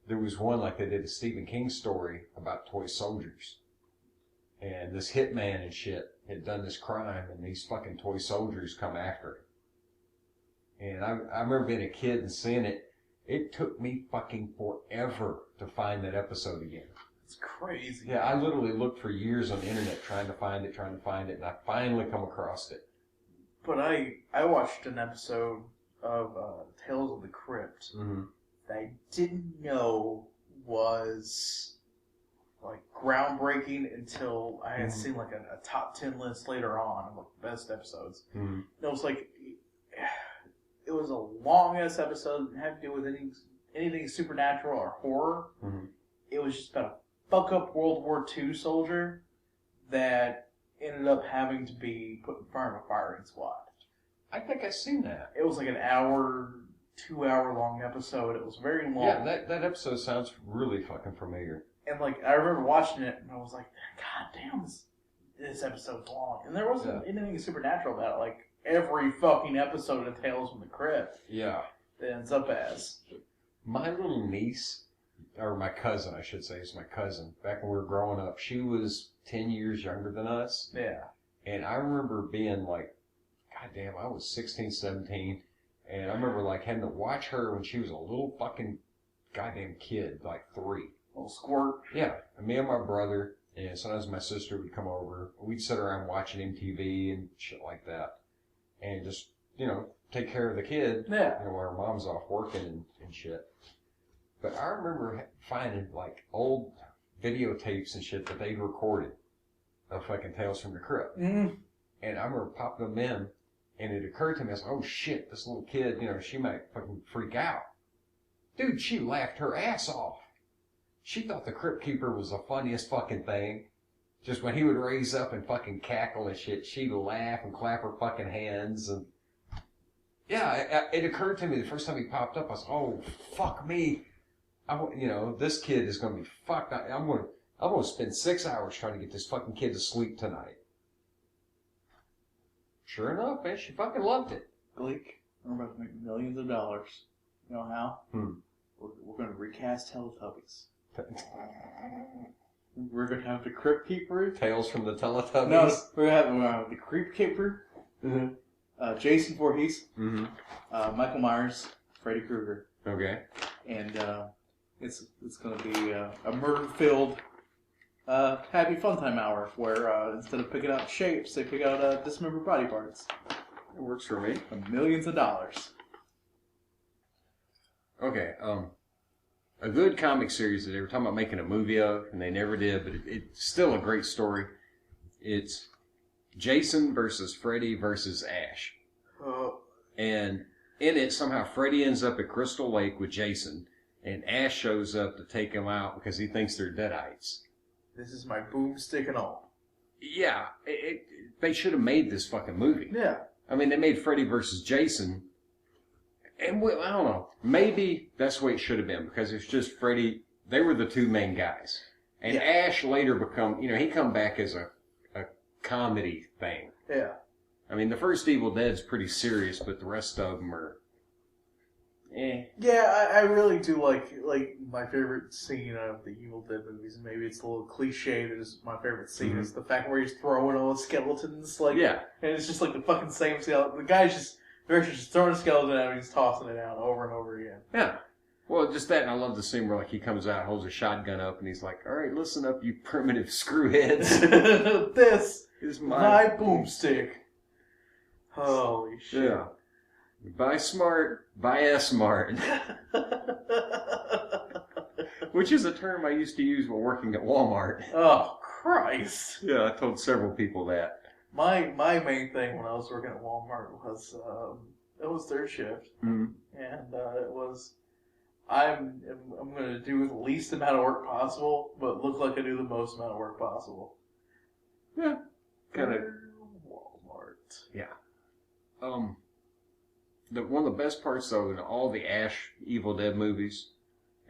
there was one like they did a Stephen King story about toy soldiers. And this hitman and shit had done this crime and these fucking toy soldiers come after him. And I remember being a kid and seeing it. It took me fucking forever to find that episode again. It's crazy. Yeah, I literally looked for years on the internet trying to find it, and I finally come across it. But I watched an episode of Tales of the Crypt that I didn't know was like groundbreaking until I had seen like a top 10 list later on of like the best episodes. And it was like... It was a long-ass episode. It didn't have to do with anything supernatural or horror. It was just about a fuck-up World War II soldier that ended up having to be put in front of a firing squad. I think I've seen that. It was like an 2-hour long episode. It was very long. Yeah, that episode sounds really fucking familiar. And, like, I remember watching it, and I was like, God damn, this episode's long. And there wasn't anything supernatural about it. Like, every fucking episode of Tales from the Crypt. Yeah. It ends up as. My little niece, or my cousin, I should say, is my cousin. Back when we were growing up, she was 10 years younger than us. Yeah. And I remember being like, God damn, I was 16, 17. And I remember, like, having to watch her when she was a little fucking goddamn kid, like 3. Little squirt. Yeah. And me and my brother, and sometimes my sister would come over. We'd sit around watching MTV and shit like that. And just, take care of the kid. Yeah. While our mom's off working and shit. But I remember finding, like, old videotapes and shit that they'd recorded of fucking Tales from the Crypt. Mm. And I remember popping them in, and it occurred to me, I was like, oh shit, this little kid, she might fucking freak out. Dude, she laughed her ass off. She thought the Crypt Keeper was the funniest fucking thing. Just when he would raise up and fucking cackle and shit, she'd laugh and clap her fucking hands. And yeah, it occurred to me the first time he popped up, I was like, oh, fuck me. This kid is going to be fucked. I'm going to spend 6 hours trying to get this fucking kid to sleep tonight. Sure enough, man, she fucking loved it. Gleek, we're about to make millions of dollars. You know how? We're going to recast Teletubbies. We're going to have the Crypt Keeper. Tales from the Teletubbies? No, we're going to have the Crypt Keeper. Mm-hmm. Jason Voorhees. Mm-hmm. Michael Myers. Freddie Krueger. Okay. And it's going to be a murder-filled happy fun time hour where instead of picking out shapes, they pick out dismembered body parts. It works for me. Millions of dollars. Okay, a good comic series that they were talking about making a movie of, and they never did, but it's still a great story. It's Jason versus Freddie versus Ash. And in it, somehow Freddie ends up at Crystal Lake with Jason, and Ash shows up to take him out because he thinks they're Deadites. This is my boomstick and all. Yeah, they should have made this fucking movie. Yeah. I mean, they made Freddie versus Jason, and I don't know. Maybe that's the way it should have been, because it's just Freddie. They were the two main guys. And Ash later he come back as a comedy thing. Yeah. I mean, the first Evil Dead's pretty serious, but the rest of them are, Yeah, I really do like my favorite scene of the Evil Dead movies, and maybe it's a little cliche, but it's my favorite scene is the fact where he's throwing all the skeletons, and it's just like the fucking same skeleton. The guy's just throwing a skeleton out and he's tossing it out over and over again. Yeah. Well, just that, and I love the scene where he comes out, holds a shotgun up, and he's like, all right, listen up, you primitive screwheads. This is my boomstick. Holy shit. Yeah. Buy smart, buy S-smart. Which is a term I used to use while working at Walmart. Oh, Christ. Yeah, I told several people that. My main thing when I was working at Walmart was, it was third shift. Mm-hmm. And it was, I'm going to do the least amount of work possible, but look like I do the most amount of work possible. Yeah. Kind of. Walmart. Yeah. One of the best parts, though, in all the Ash Evil Dead movies,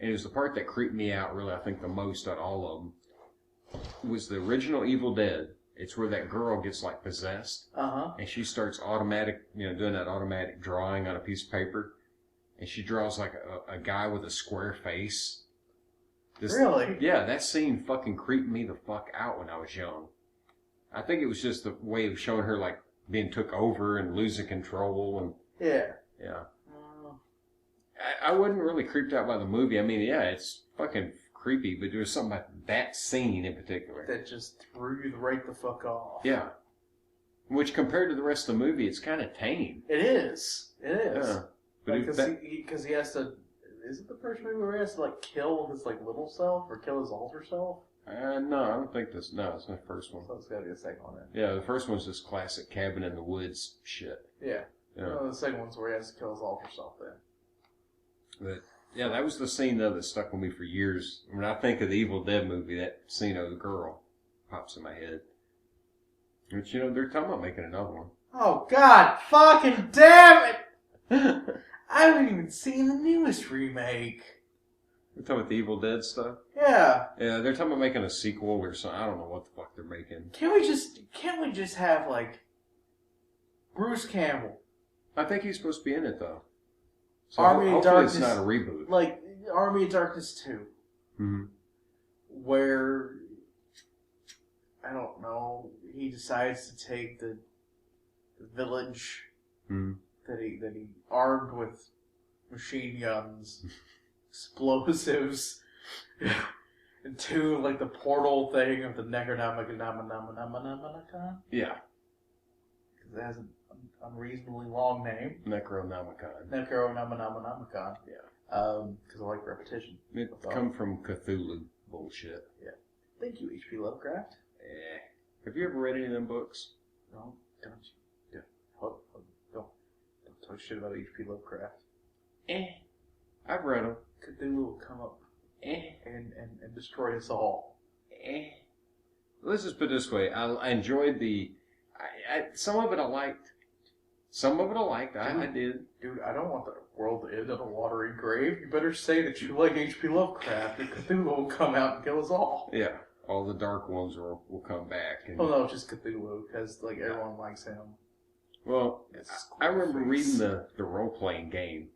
and it was the part that creeped me out, really, I think, the most out of all of them, was the original Evil Dead. It's where that girl gets, possessed. Uh-huh. And she starts doing that automatic drawing on a piece of paper. And she draws, a guy with a square face. Really? Yeah, that scene fucking creeped me the fuck out when I was young. I think it was just the way of showing her, being took over and losing control and... Yeah. Yeah. I wasn't really creeped out by the movie. I mean, yeah, it's fucking creepy, but there was something about that scene in particular. That just threw you right the fuck off. Yeah. Which, compared to the rest of the movie, it's kind of tame. It is. It is. Yeah. Because he has to... Is it the first movie where he has to, kill his, little self or kill his alter self? No, I don't think this... No, it's not the first one. So it's got to be the second one then. Yeah, the first one's this classic cabin in the woods shit. Yeah. Yeah. No, the second one's where he has to kill his alter self then. But, yeah, that was the scene, though, that stuck with me for years. When I think of the Evil Dead movie, that scene of the girl pops in my head. Which, they're talking about making another one. Oh, God fucking damn it! I haven't even seen the newest remake. We're talking about the Evil Dead stuff? Yeah, Yeah. Yeah, they're talking about making a sequel or something. I don't know what the fuck they're making. Can't we just have, like, Bruce Campbell? I think he's supposed to be in it, though. So Army of hopefully Darkness. it's not a reboot. Like, Army of Darkness 2. Mm-hmm. Where, I don't know, he decides to take the village that he armed with machine guns, explosives, into, like, the portal thing of the Necronomicon. Yeah. Because it has an unreasonably long name. Necronomicon. Necronomicon. Yeah. Because I like repetition. It come from Cthulhu bullshit. Yeah. Thank you, H.P. Lovecraft. Have you ever read any of them books? No, don't you? Don't talk shit about H.P. Lovecraft. I've read them. Cthulhu will come up and destroy us all. Let's just put it this way. I enjoyed some of it I liked. Some of it I liked. I did. Dude, I don't want the world to end in a watery grave. You better say that you like H.P. Lovecraft, and Cthulhu will come out and kill us all. Yeah. All the dark ones will come back. And, oh no, just Cthulhu, because like everyone likes him. Well, I remember reading the role-playing game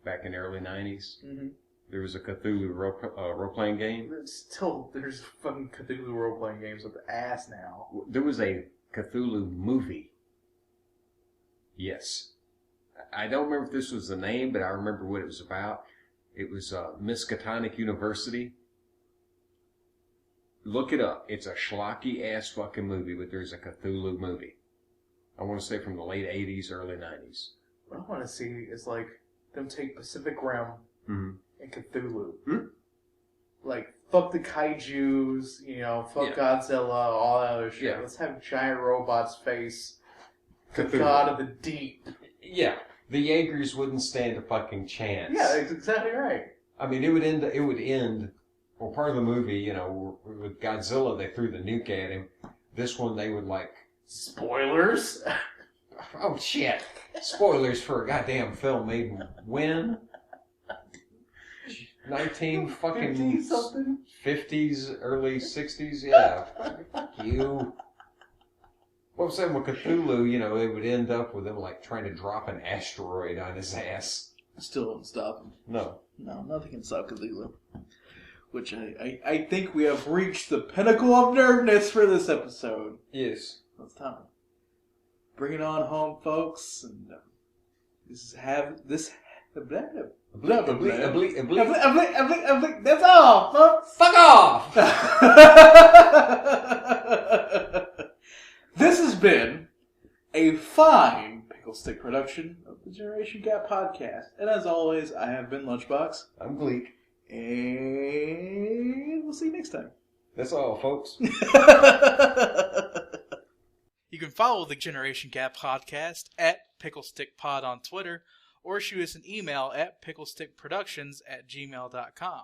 back in the early 90s. Mm-hmm. There was a Cthulhu role-playing game. There's fucking Cthulhu role-playing games with the ass now. There was a Cthulhu movie. Yes. I don't remember if this was the name, but I remember what it was about. It was Miskatonic University. Look it up. It's a schlocky-ass fucking movie, but there's a Cthulhu movie. I want to say from the late 80s, early 90s. What I want to see is, like, them take Pacific Rim and Cthulhu. Mm-hmm. Like, fuck the kaijus, fuck Godzilla, all that other shit. Yeah. Let's have giant robots face the Cthulhu. god of the deep. Yeah. The Jaegers wouldn't stand a fucking chance. Yeah, that's exactly right. I mean, it would end. Well, part of the movie, with Godzilla, they threw the nuke at him. This one, they would like... Spoilers? Oh, shit. Spoilers for a goddamn film made when? 50-something? 50s, early 60s? Yeah. Fuck you. What was saying with Cthulhu, it would end up with him, like, trying to drop an asteroid on his ass. Still won't stop him. No. No, nothing can stop Cthulhu. Which I think we have reached the pinnacle of nerdness for this episode. Yes. It's time. Bring it on home, folks. And that's all, folks. Fuck off! This has been a fine Picklestick production of the Generation Gap podcast. And as always, I have been Lunchbox. I'm Gleek. And we'll see you next time. That's all, folks. You can follow the Generation Gap podcast at PicklestickPod on Twitter, or shoot us an email at picklestickproductions@gmail.com.